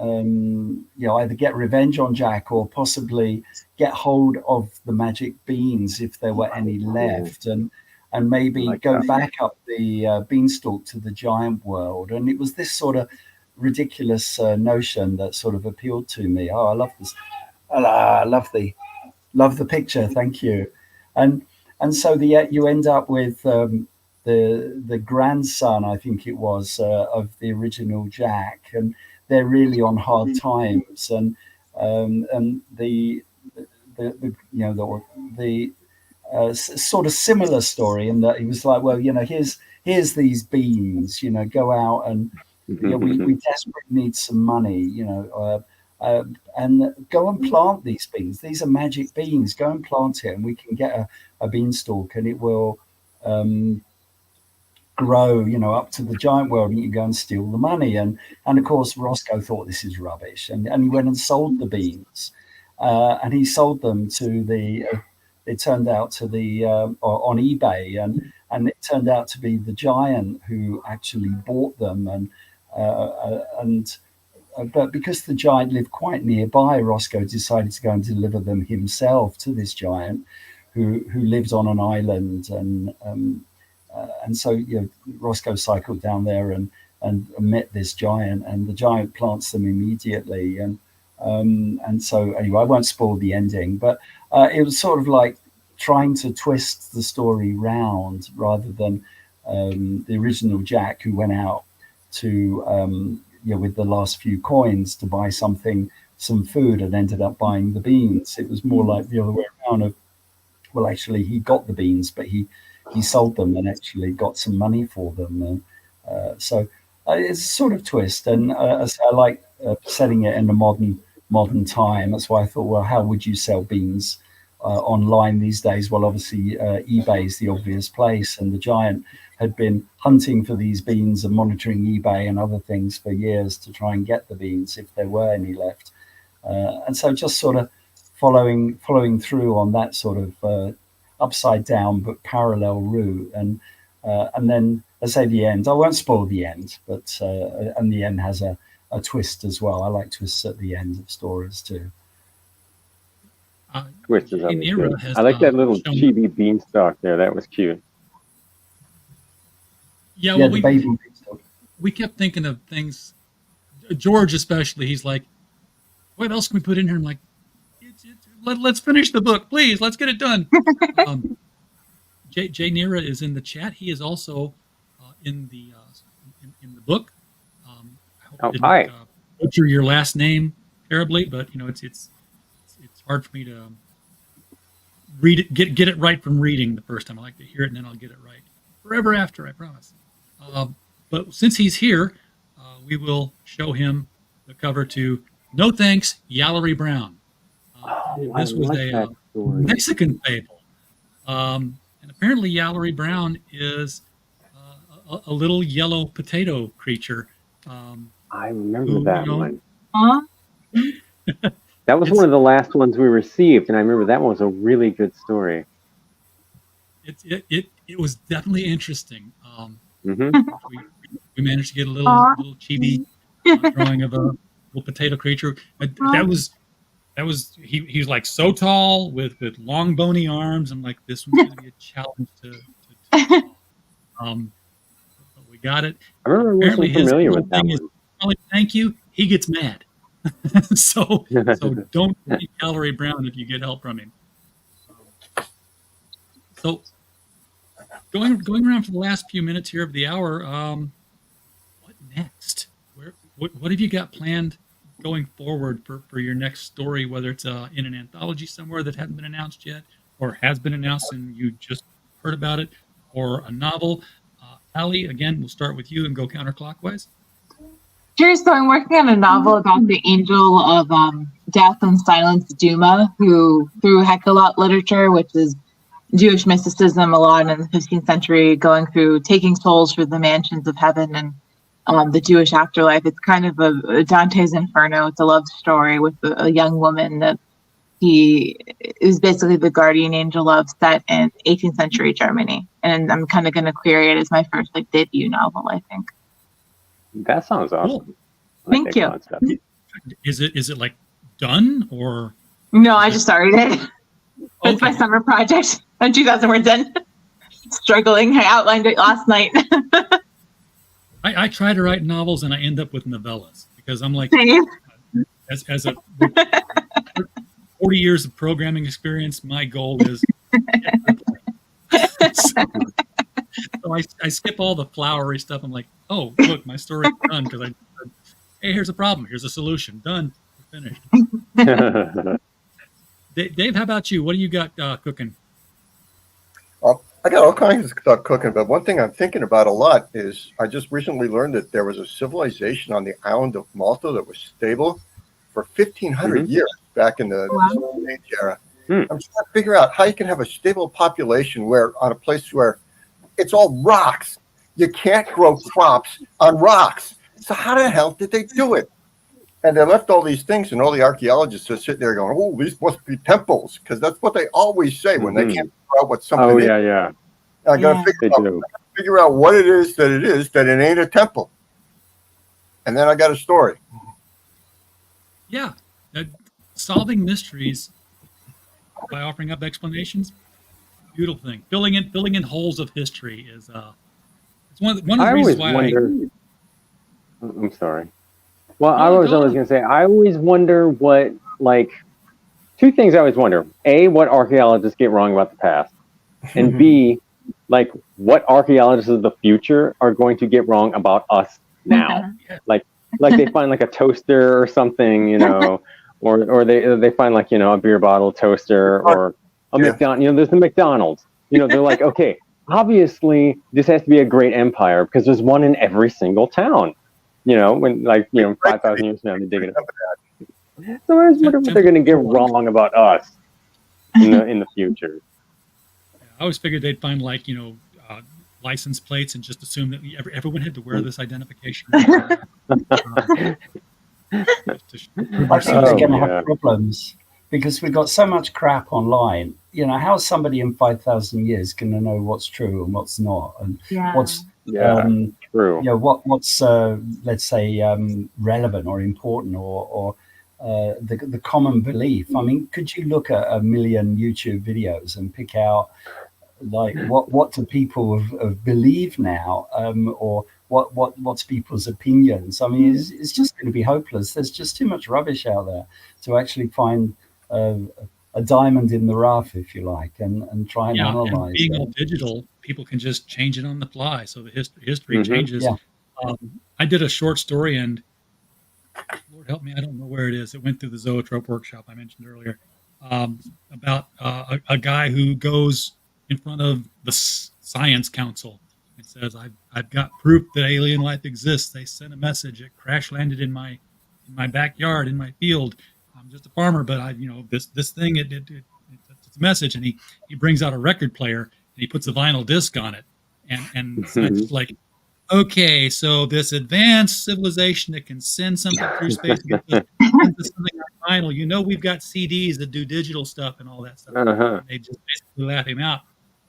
either get revenge on Jack or possibly get hold of the magic beans if there were any left, and maybe go back up the beanstalk to the giant world. And it was this sort of ridiculous notion that sort of appealed to me. Oh, I love this. I love the picture. Thank you. And so you end up with the grandson, I think it was, of the original Jack, and they're really on hard times, and the sort of similar story in that he was like, well, here's these beans, go out and we desperately need some money, and go and plant these beans. These are magic beans. Go and plant it, and we can get a beanstalk, and it will grow, up to the giant world, and you can go and steal the money. And of course, Roscoe thought this is rubbish, and he went and sold the beans, and he sold them to it turned out to on eBay, and it turned out to be the giant who actually bought them, but because the giant lived quite nearby, Roscoe decided to go and deliver them himself to this giant who lived on an island. And so Roscoe cycled down there and met this giant, and the giant plants them immediately. And so anyway, I won't spoil the ending, but it was sort of like trying to twist the story round rather than the original Jack who went out to with the last few coins to buy some food and ended up buying the beans. It was more like the other way around of, well, actually he got the beans, but he sold them and actually got some money for them. So it's a sort of twist, and I like setting it in a modern time. That's why I thought, well, how would you sell beans online these days? Well, obviously eBay is the obvious place, and the giant had been hunting for these beans and monitoring eBay and other things for years to try and get the beans if there were any left. And so just sort of following through on that sort of upside down but parallel route, and then I say the end. I won't spoil the end, but and the end has a twist as well. I like twists at the end of stories too. Twist is always good. I like that little chibi beanstalk there. That was cute. Yeah, well, baby we kept thinking of things. George especially, he's like, what else can we put in here? I'm like, let's finish the book, please. Let's get it done. Jay Nira is in the chat. He is also in the book. I hope I didn't butcher your last name terribly, but it's hard for me to read it, get it right from reading the first time. I like to hear it and then I'll get it right forever after, I promise. But since he's here, we will show him the cover to No Thanks, Yallery Brown. This was a Mexican fable. And apparently Yallery Brown is a little yellow potato creature. I remember that one. Huh? That was one of the last ones we received, and I remember that one was a really good story. It was definitely interesting. Mm-hmm. We managed to get a little chibi drawing of a little potato creature. That was he was like so tall with long bony arms. I'm like, this one's gonna be a challenge to got it. I remember Apparently, wasn't his familiar whole with that thing is probably thank you. He gets mad, so one. don't be Gallery Brown if you get help from him. So going around for the last few minutes here of the hour, what next? What have you got planned going forward for your next story? Whether it's in an anthology somewhere that hasn't been announced yet, or has been announced and you just heard about it, or a novel. Allie, again, we'll start with you and go counterclockwise. Sure. So I'm working on a novel about the angel of death and silence, Duma, who through Hekalat literature, which is Jewish mysticism, a lot in the 15th century, going through taking souls for the mansions of heaven and the Jewish afterlife. It's kind of a Dante's Inferno. It's a love story with a young woman that he is basically the guardian angel of, set in 18th century Germany. And I'm kind of going to query it as my first debut novel, I think. That sounds awesome. Cool. Thank you. Is it like done or? No, I just started it. It's my summer project. I'm 2,000 words in. Struggling. I outlined it last night. I try to write novels and I end up with novellas because I'm like, Same. as a 40 years of programming experience, my goal is. So I skip all the flowery stuff. I'm like, oh, look, my story's done because hey, here's a problem. Here's a solution. Done. We're finished. Dave, how about you? What do you got cooking? I got all kinds of stuff cooking, but one thing I'm thinking about a lot is I just recently learned that there was a civilization on the island of Malta that was stable for 1,500 years back in the Stone Age era. I'm trying to figure out how you can have a stable population where on a place where it's all rocks. You can't grow crops on rocks. So how the hell did they do it? And they left all these things, and all the archaeologists are sitting there going, "Oh, these must be temples," because that's what they always say when they can't figure out what something is. Yeah. I got to figure out what it is that it ain't a temple. And then I got a story. Yeah, solving mysteries by offering up explanations. Beautiful thing. Filling in holes of history is it's one of the reasons why I'm sorry. Well, I was always going to say, I always wonder what, two things I always wonder. A, what archaeologists get wrong about the past. And B, what archaeologists of the future are going to get wrong about us now. Like they find a toaster or something, or they find a beer bottle toaster or a McDonald's, there's the McDonald's. They're like, okay, obviously this has to be a great empire because there's one in every single town. When 5,000 years from now they dig it up. So I was wondering what they're going to get wrong about us in the future. I always figured they'd find license plates and just assume that everyone had to wear this identification. I think they're going to have problems because we've got so much crap online. How is somebody in 5,000 years going to know what's true and what's not, and what's true? What's let's say relevant or important or the common belief. I mean, could you look at a million YouTube videos and pick out what do people believe now, or what's people's opinions? I mean, it's just going to be hopeless. There's just too much rubbish out there to actually find a diamond in the rough, if you like, and try and analyze. And being all digital, people can just change it on the fly, so the history changes. Yeah. I did a short story, and Lord help me, I don't know where it is. It went through the Zoetrope workshop I mentioned earlier, about a guy who goes in front of the Science Council and says, I've got proof that alien life exists. They sent a message. It crash landed in my backyard, in my field. I'm just a farmer, but this thing, it's a message. And he brings out a record player and he puts a vinyl disc on it. And so it's like, okay, so this advanced civilization that can send something through space and get something on vinyl, we've got CDs that do digital stuff and all that stuff. They just basically laugh him out.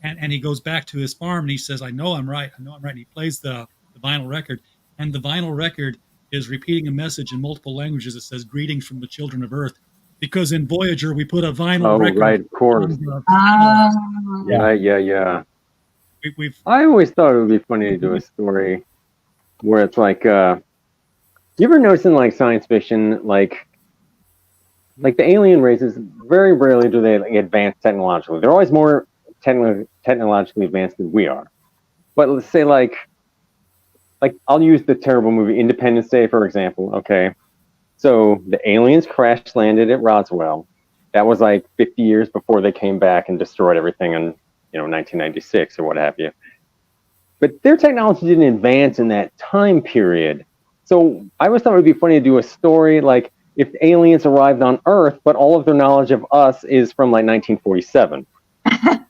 And he goes back to his farm and he says, I know I'm right. And he plays the vinyl record. And the vinyl record is repeating a message in multiple languages that says, greetings from the children of Earth. Because in Voyager, we put a vinyl record. Oh, right, of course. Yeah. I always thought it would be funny to do a story where it's like, you ever notice in like science fiction, like the alien races, very rarely do they like, advance technologically. They're always more technologically advanced than we are. But let's say like I'll use the terrible movie Independence Day for example. Okay, so the aliens crash landed at Roswell. That was like 50 years before they came back and destroyed everything in 1996 or what have you. But their technology didn't advance in that time period. So I always thought it would be funny to do a story like if aliens arrived on Earth, but all of their knowledge of us is from like 1947.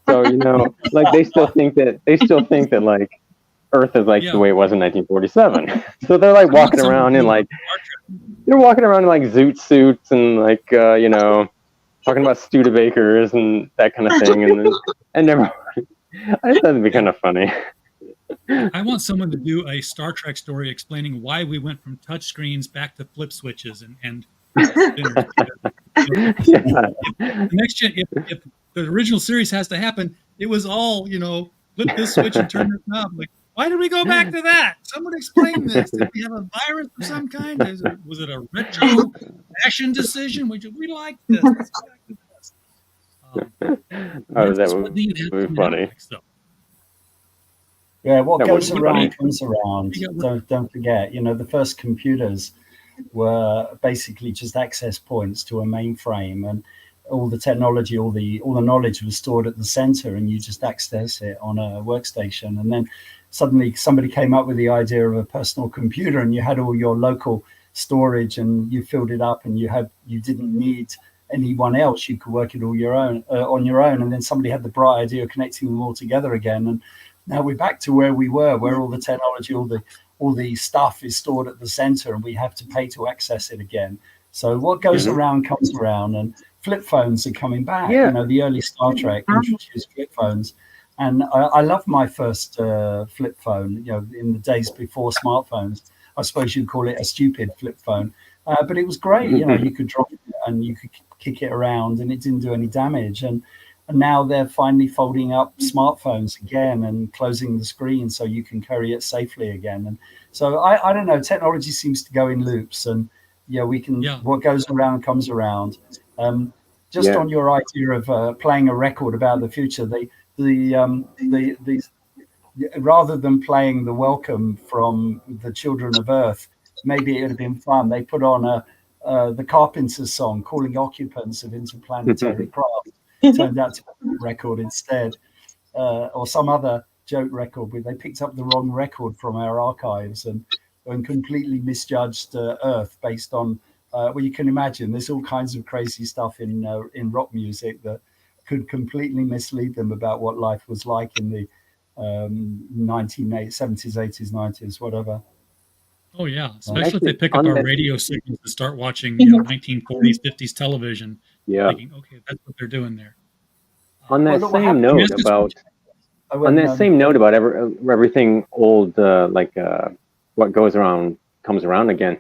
So like they still think that like Earth is like the way it was in 1947. So they're like walking around in like zoot suits and like talking about Studebakers and that kind of thing, and never. I just thought it'd be kind of funny. I want someone to do a Star Trek story explaining why we went from touch screens back to flip switches and spinners. If the original series has to happen, it was all flip this switch and turn this knob. Like, why did we go back to that? Someone explain this. Did we have a virus of some kind? Was it a retro fashion decision? We like this. Let's go back to this. That would be funny. Yeah, what goes around comes around. Don't forget, the first computers were basically just access points to a mainframe, and all the technology, all the knowledge was stored at the center, and you just access it on a workstation. And then suddenly somebody came up with the idea of a personal computer, and you had all your local storage, and you filled it up, and you didn't need anyone else. You could work it all on your own. And then somebody had the bright idea of connecting them all together again. And now we're back to where we were, where all the technology, all the stuff is stored at the center, and we have to pay to access it again. So what goes around comes around, and flip phones are coming back. Yeah. The early Star Trek introduced flip phones, and I love my first flip phone. In the days before smartphones, I suppose you'd call it a stupid flip phone, but it was great. You could drop it and you could kick it around, and it didn't do any damage. And now they're finally folding up smartphones again and closing the screen so you can carry it safely again. And so I don't know, technology seems to go in loops, and what goes around comes around. On your idea of playing a record about the future, rather than playing the welcome from the children of Earth, maybe it would have been fun. They put on the Carpenters song, calling occupants of interplanetary craft. Turned out to be a record instead, or some other joke record where they picked up the wrong record from our archives and completely misjudged Earth based on you can imagine there's all kinds of crazy stuff in rock music that could completely mislead them about what life was like in the 1970s, 80s, 90s, whatever. Oh yeah, especially if they pick up our radio signals and start watching 1940s, 50s television. Yeah. Thinking, okay, that's what they're doing there. On that same note about everything old, what goes around comes around again.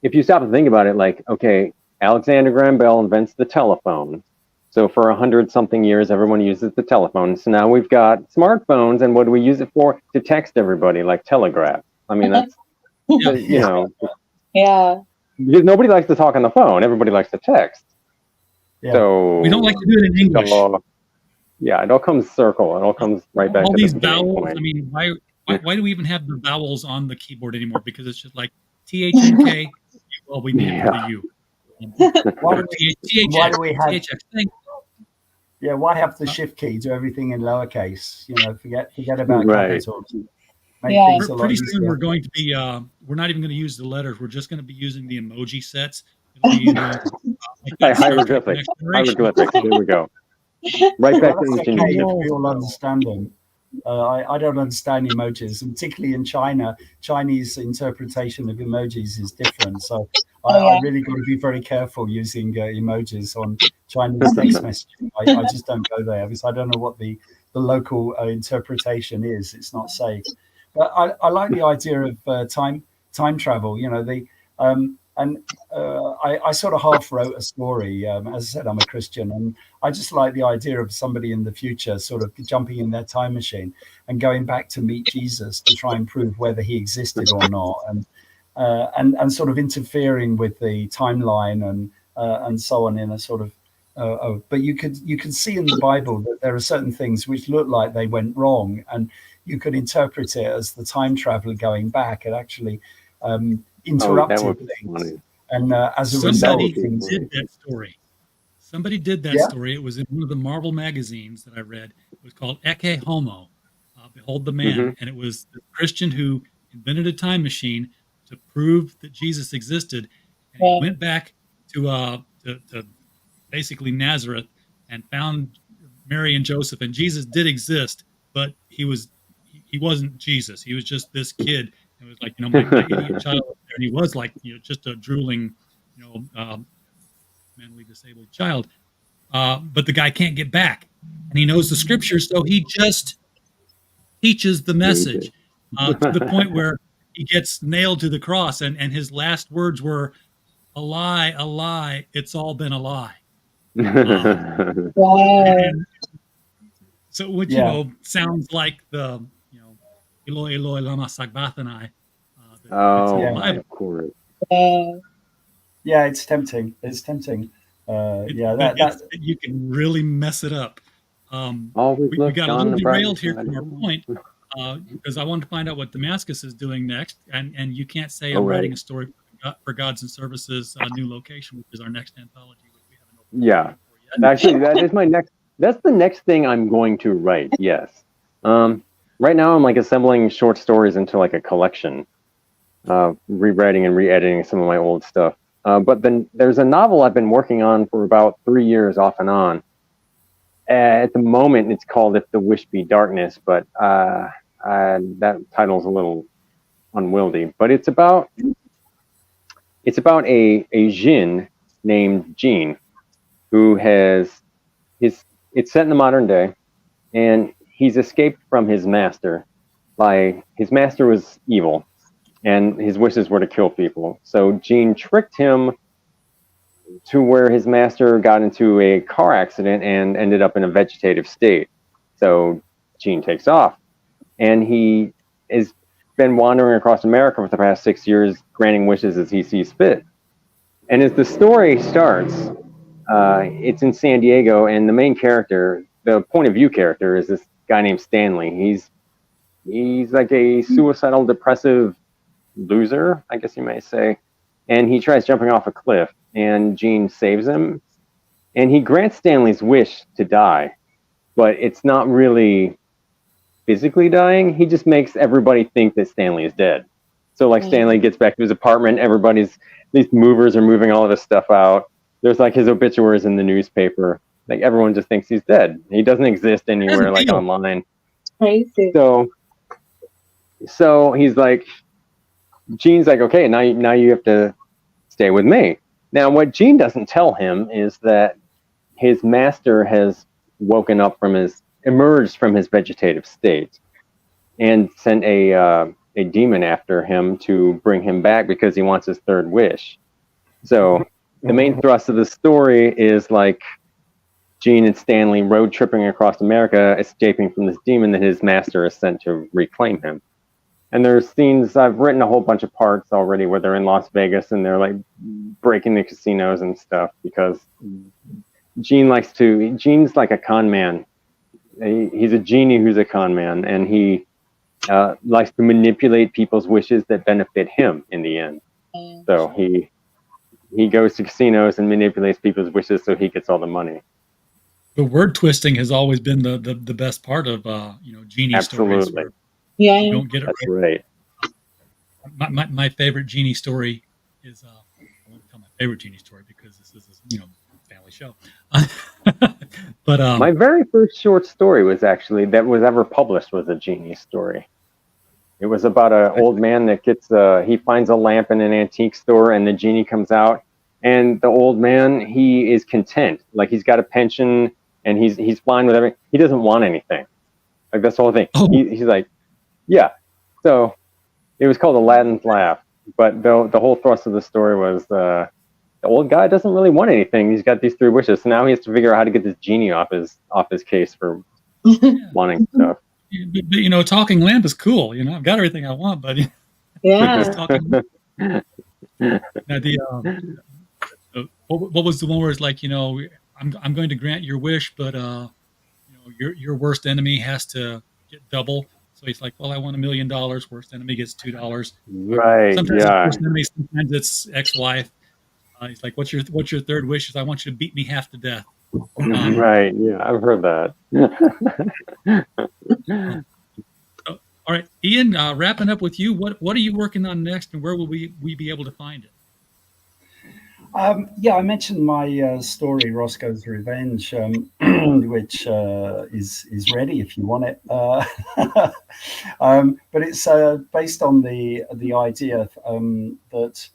If you stop and think about it, like, okay, Alexander Graham Bell invents the telephone. So for 100-something years, everyone uses the telephone. So now we've got smartphones, and what do we use it for? To text everybody, like telegraph. I mean, that's Yeah. Because nobody likes to talk on the phone. Everybody likes to text. Yeah. So we don't like to do it in English. It all comes circle. It all comes right back all to these the vowels. point. I mean, why do we even have the vowels on the keyboard anymore? Because it's just like THNK. Well, we need it for the U. Why do we have? Yeah, why have the shift key? Do everything in lowercase. Forget about capitals. Pretty soon we're going to be. We're not even going to use the letters. We're just going to be using the emoji sets. Hieroglyphics. There we go. Right back to ancient Egypt. We all understand them. I don't understand emojis, and particularly in China. Chinese interpretation of emojis is different. So I really got to be very careful using emojis on Chinese text messaging. I just don't go there because I don't know what the local interpretation is. It's not safe. But I like the idea of time travel. And I sort of half wrote a story. As I said, I'm a Christian, and I just like the idea of somebody in the future sort of jumping in their time machine and going back to meet Jesus to try and prove whether he existed or not, and sort of interfering with the timeline and so on in a sort of. But you can see in the Bible that there are certain things which look like they went wrong, and you could interpret it as the time traveler going back and actually interrupted things. Funny. And as a Somebody result, things, did that story. Somebody did that Yeah. story. It was in one of the Marvel magazines that I read. It was called Ecce Homo, Behold the Man. Mm-hmm. And it was the Christian who invented a time machine to prove that Jesus existed. And he went back to basically Nazareth and found Mary and Joseph. And Jesus did exist, but he wasn't Jesus. He was just this kid. It was like, my idiot child. And he was like, just a drooling, mentally disabled child. But the guy can't get back, and he knows the scriptures, so he just teaches the message to the point where he gets nailed to the cross, and his last words were, a lie, it's all been a lie. And so, which, sounds like the, Eloi, Eloi, lama sabachthani. Of course. yeah, it's tempting. It's tempting. You can really mess it up. We got a little derailed here from our point because I wanted to find out what Damascus is doing next, and you can't say I'm writing a story for Gods and Services new location, which is our next anthology, which we haven't opened for yet. Actually, that is my next. That's the next thing I'm going to write. Yes. Right now I'm like assembling short stories into like a collection, rewriting and re-editing some of my old stuff. But then there's a novel I've been working on for about 3 years off and on. At the moment, it's called If the Wish Be Darkness, but that title's a little unwieldy. But it's about a djinn named Jean, who it's set in the modern day, and he's escaped from his master. His master was evil, and his wishes were to kill people. So Jean tricked him to where his master got into a car accident and ended up in a vegetative state. So Jean takes off, and he has been wandering across America for the past 6 years, granting wishes as he sees fit. And as the story starts, it's in San Diego, and the main character, the point of view character, is this guy named Stanley. He's like a suicidal, depressive loser, I guess you may say, and he tries jumping off a cliff, and Jean saves him, and he grants Stanley's wish to die, but it's not really physically dying. He just makes everybody think that Stanley is dead. So like Stanley gets back to his apartment, these movers are moving all of his stuff out. There's like his obituaries in the newspaper. Like everyone just thinks he's dead. He doesn't exist anywhere like online. Crazy. So he's like, Jean's like, okay, now you have to stay with me. Now, what Jean doesn't tell him is that his master has emerged from his vegetative state and sent a demon after him to bring him back because he wants his third wish. So the main thrust of the story is like Jean and Stanley road tripping across America, escaping from this demon that his master has sent to reclaim him. And there's scenes, I've written a whole bunch of parts already where they're in Las Vegas and they're like breaking the casinos and stuff because Gene's like a con man. He's a genie who's a con man, and he likes to manipulate people's wishes that benefit him in the end. So he goes to casinos and manipulates people's wishes so he gets all the money. The word twisting has always been the best part of genie stories. Absolutely. Yeah. You don't get it right. My favorite genie story is I won't tell my favorite genie story because this is family show. But my very first short story was ever published was a genie story. It was about an old man that he finds a lamp in an antique store, and the genie comes out, and the old man, he is content, like he's got a pension and he's fine with everything. He doesn't want anything. Like that's the whole thing. He's like, yeah. So it was called Aladdin's Laugh, but the whole thrust of the story was the old guy doesn't really want anything. He's got these 3 wishes, so now he has to figure out how to get this genie off his case for wanting stuff. But, talking lamp is cool. I've got everything I want, but Yeah. talking. Now, what was the one where it's like, I'm going to grant your wish, but your worst enemy has to get double. So he's like, well, I want $1 million. Worst enemy gets $2. Right. Sometimes Yeah. it's worst enemy, sometimes it's ex-wife. He's like, what's your third wish? Is I want you to beat me half to death. Right. Yeah, I've heard that. All right, Ian. Wrapping up with you. What are you working on next, and where will we be able to find it? Yeah, I mentioned my story, Roscoe's Revenge, which is ready if you want it. But it's based on the idea that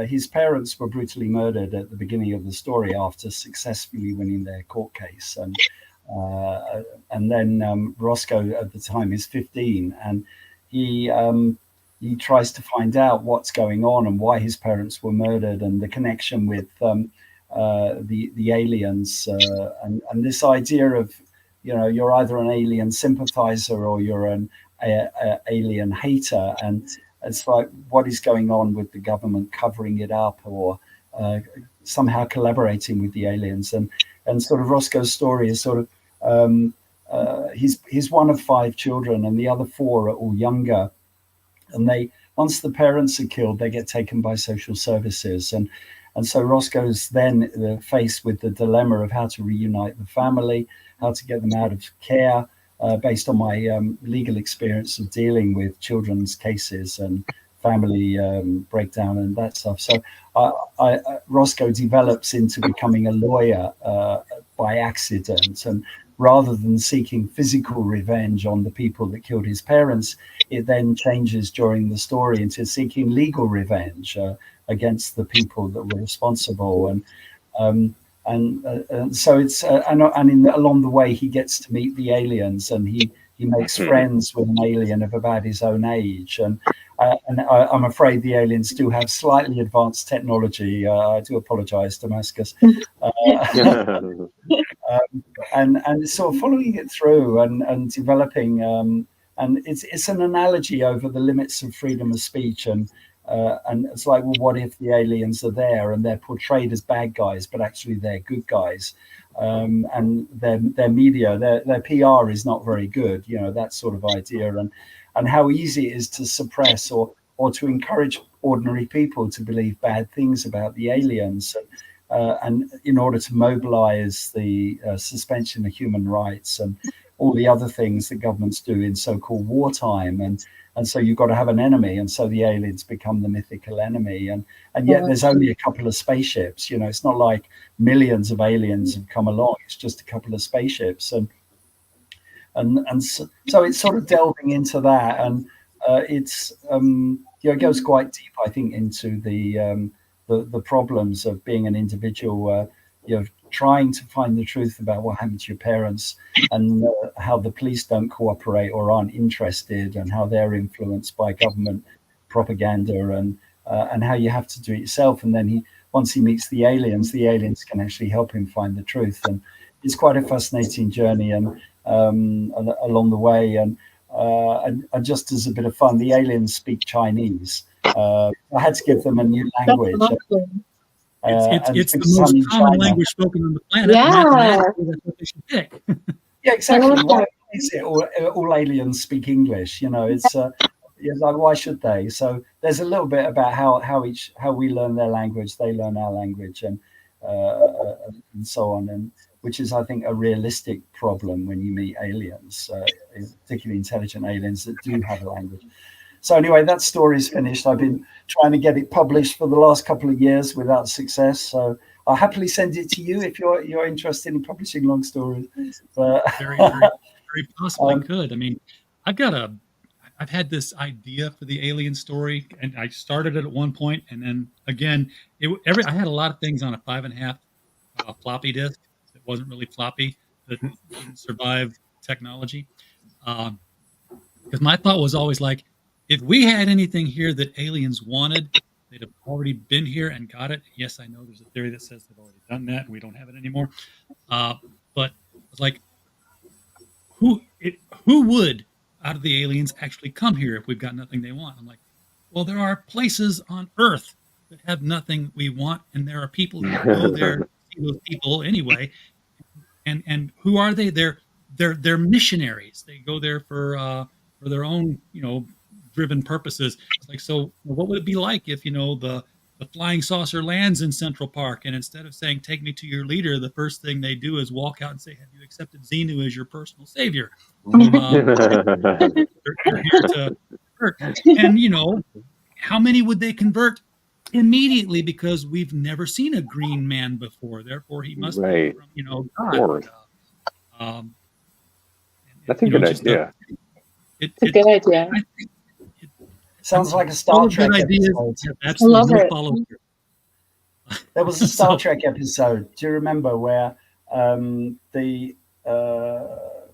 his parents were brutally murdered at the beginning of the story after successfully winning their court case, and then Roscoe at the time is 15, and he tries to find out what's going on and why his parents were murdered and the connection with the aliens, and this idea of you're either an alien sympathizer or you're an alien hater, and it's like what is going on with the government covering it up or somehow collaborating with the aliens, and sort of Roscoe's story is sort of he's one of 5 children and the other 4 are all younger. And once the parents are killed, they get taken by social services, and so Roscoe's then faced with the dilemma of how to reunite the family, how to get them out of care, based on my legal experience of dealing with children's cases and family breakdown and that stuff. So Roscoe develops into becoming a lawyer by accident, and rather than seeking physical revenge on the people that killed his parents, it then changes during the story into seeking legal revenge against the people that were responsible. And so it's along the way he gets to meet the aliens, and he makes friends with an alien of about his own age, and I'm afraid the aliens do have slightly advanced technology. I do apologize, Damascus. And sort of following it through and developing, and it's an analogy over the limits of freedom of speech, and it's like, well, what if the aliens are there and they're portrayed as bad guys, but actually they're good guys, and their media, their PR is not very good, that sort of idea, and how easy it is to suppress or to encourage ordinary people to believe bad things about the aliens. And in order to mobilize the suspension of human rights and all the other things that governments do in so-called wartime, and so you've got to have an enemy, and so the aliens become the mythical enemy, and yet there's only a couple of spaceships. It's not like millions of aliens have come along. It's just a couple of spaceships, and so it's sort of delving into that, and it's it goes quite deep, I think, into the problems of being an individual, trying to find the truth about what happened to your parents, and how the police don't cooperate or aren't interested, and how they're influenced by government propaganda, and how you have to do it yourself. And then once he meets the aliens can actually help him find the truth. And it's quite a fascinating journey, and along the way, and just as a bit of fun, the aliens speak Chinese. I had to give them a new language. It's the most common language spoken on the planet. Yeah. That's what they should pick. Yeah, exactly. Why is it all aliens speak English? It's like, why should they? So there's a little bit about how we learn their language, they learn our language, and so on, and which is, I think, a realistic problem when you meet aliens, particularly intelligent aliens that do have a language. So anyway, that story is finished. I've been trying to get it published for the last couple of years without success. So I'll happily send it to you if you're interested in publishing long stories. But very, very, very possibly could. I mean, I've had this idea for the alien story, and I started it at one point, and then again, I had a lot of things on a 5.5 floppy disk. It wasn't really floppy, that didn't survive technology. Because my thought was always like, if we had anything here that aliens wanted, they'd have already been here and got it. Yes, I know there's a theory that says they've already done that and we don't have it anymore. But it's like, who who would out of the aliens actually come here if we've got nothing they want? I'm like, well, there are places on Earth that have nothing we want, and there are people who go there to see those people anyway. And who are they? They're missionaries. They go there for their own, driven purposes. It's like, so what would it be like if, the flying saucer lands in Central Park, and instead of saying, take me to your leader, the first thing they do is walk out and say, have you accepted Xenu as your personal savior? They're here to convert. And, how many would they convert immediately? Because we've never seen a green man before. Therefore, he must Right. be from, Of God. course. That's a you know, good just idea. It's a good idea. I think Sounds like a all Star the Trek good ideas episode. have I love absolutely it. follow through. There was a Star So- Trek episode. Do you remember where the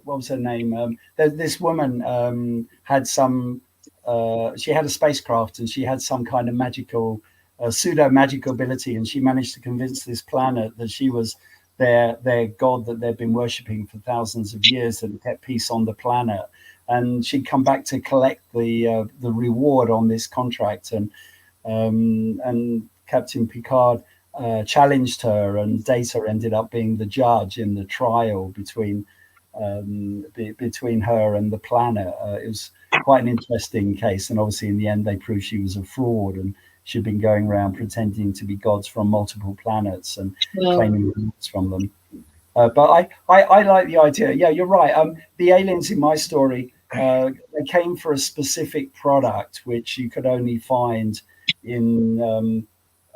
what was her name? This woman had some. She had a spacecraft and she had some kind of magical, pseudo magical ability, and she managed to convince this planet that she was their god that they've been worshipping for thousands of years and kept peace on the planet. And she'd come back to collect the reward on this contract, and Captain Picard challenged her, and Data ended up being the judge in the trial between her and the planet. It was quite an interesting case, and obviously in the end they proved she was a fraud, and she'd been going around pretending to be gods from multiple planets and claiming rewards from them. But I like the idea. Yeah, you're right. The aliens in my story, they came for a specific product which you could only find in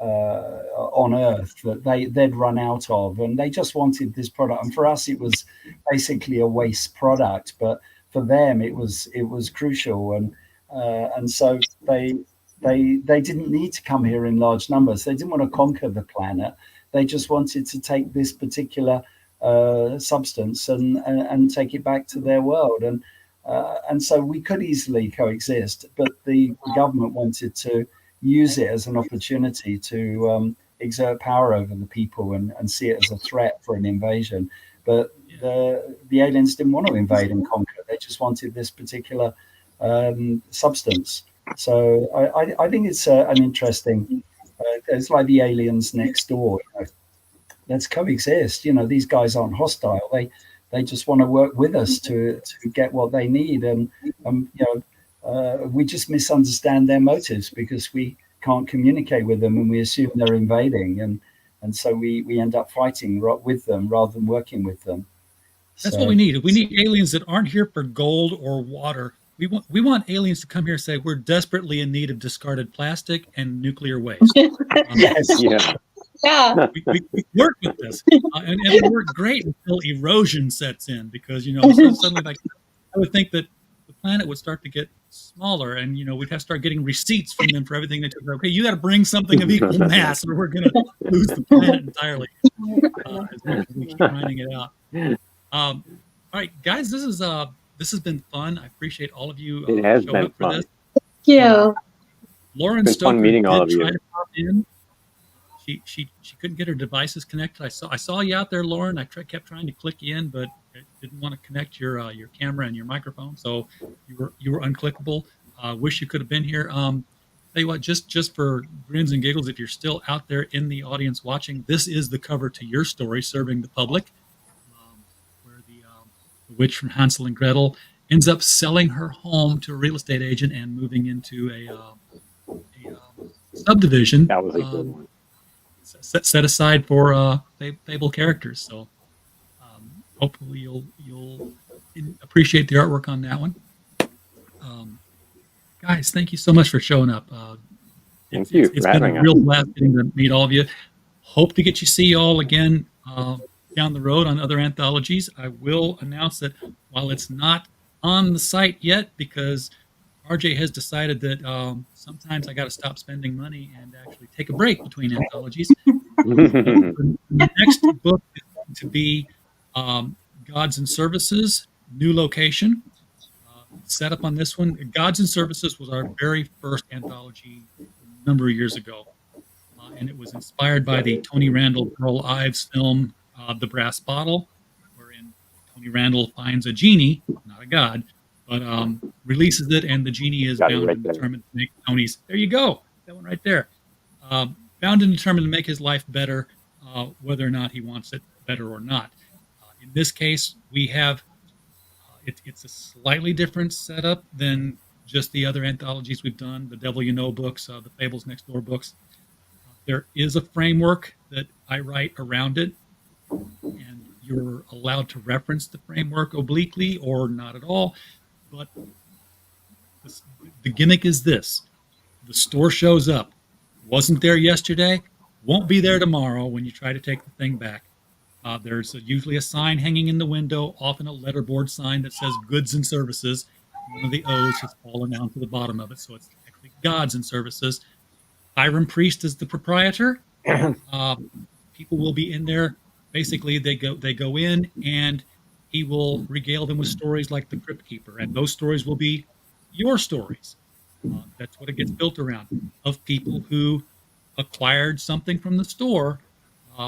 on Earth, that they'd run out of, and they just wanted this product. And for us, it was basically a waste product, but for them, it was crucial, and so they didn't need to come here in large numbers. They didn't want to conquer the planet. They just wanted to take this particular substance and take it back to their world, and so we could easily coexist, but the government wanted to use it as an opportunity to exert power over the people and see it as a threat for an invasion. But the aliens didn't want to invade and conquer. They just wanted this particular substance. So I think it's an interesting. It's like the aliens next door. Let's coexist. These guys aren't hostile. They just want to work with us to get what they need, and we just misunderstand their motives because we can't communicate with them, and we assume they're invading, and so we end up fighting with them rather than working with them. That's what we need. We need aliens that aren't here for gold or water. We want aliens to come here and say, we're desperately in need of discarded plastic and nuclear waste. Yes. Yeah. Yeah. We work with this, and it'll work great until erosion sets in, because so suddenly, like, I would think that the planet would start to get smaller, and we'd have to start getting receipts from them for everything they took. Okay, you got to bring something of equal mass, or we're going to lose the planet entirely. As much as we keep grinding it out. All right, guys, this has been fun. I appreciate all of you It has showing been up for fun. this. Yeah. Lauren It's been Stoker fun meeting all of did you. try to pop in. She couldn't get her devices connected. I saw you out there, Lauren. I kept trying to click you in, but it didn't want to connect your camera and your microphone, so you were unclickable. Wish you could have been here. Tell you what, just for grins and giggles, if you're still out there in the audience watching, this is the cover to your story, Serving the Public, where the witch from Hansel and Gretel ends up selling her home to a real estate agent and moving into a subdivision. That was a good one. Set aside for Fable characters. So hopefully you'll appreciate the artwork on that one. Guys, thank you so much for showing up. Thank you It's for been having a us. real blast getting to meet all of you. Hope to see you all again down the road on other anthologies. I will announce that while it's not on the site yet, because RJ has decided that sometimes I got to stop spending money and actually take a break between anthologies. The next book is going to be Gods and Services, new location. setup on this one. Gods and Services was our very first anthology a number of years ago, and it was inspired by the Tony Randall Pearl Ives film, The Brass Bottle, wherein Tony Randall finds a genie, not a god, but releases it, and the genie is Got it bound right and there. determined to make Tony's. There you go, that one right there. Bound and determined to make his life better, whether or not he wants it better or not. In this case, we have it's a slightly different setup than just the other anthologies we've done, the Devil You Know books, the Fables Next Door books. There is a framework that I write around it, and you're allowed to reference the framework obliquely or not at all. But the gimmick is this: the store shows up, wasn't there yesterday, won't be there tomorrow when you try to take the thing back. There's usually a sign hanging in the window, often a letterboard sign that says goods and services. One of the O's has fallen down to the bottom of it, so it's actually gods and services. Hiram Priest is the proprietor. People will be in there. Basically, they go in, and he will regale them with stories like the Crypt Keeper, and those stories will be your stories. That's what it gets built around, of people who acquired something from the store,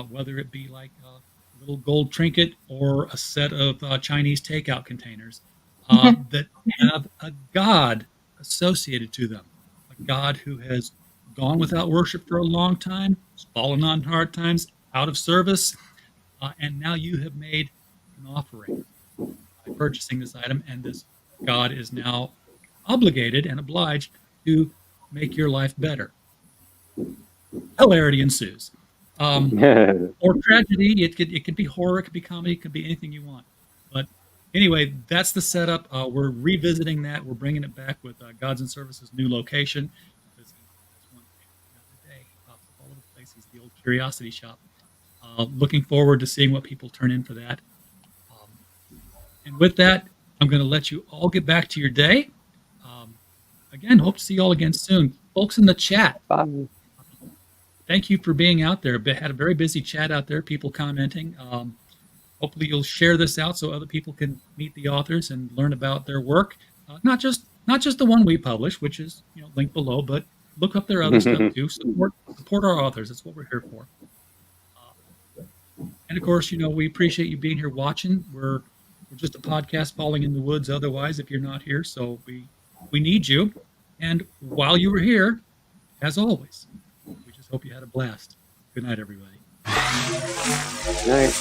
whether it be like a little gold trinket or a set of Chinese takeout containers that have a god associated to them, a god who has gone without worship for a long time, has fallen on hard times, out of service, and now you have made an offering by purchasing this item, and this god is now obligated and obliged to make your life better. Hilarity ensues. Or tragedy. It could be horror, it could be comedy, it could be anything you want. But anyway, that's the setup. We're revisiting that. We're bringing it back with Gods and Services' new location. Because that's one thing today. All over the place. He's the old curiosity shop. Looking forward to seeing what people turn in for that. And with that, I'm going to let you all get back to your day. Again, hope to see you all again soon. Folks in the chat, Bye. thank you for being out there. Had a very busy chat out there, people commenting. Hopefully you'll share this out so other people can meet the authors and learn about their work. Not just the one we publish, which is linked below, but look up their other stuff too. Support our authors. That's what we're here for. And of course, we appreciate you being here watching. We're just a podcast falling in the woods otherwise if you're not here. So we need you. And while you were here, as always, we just hope you had a blast. Good night, everybody. Night.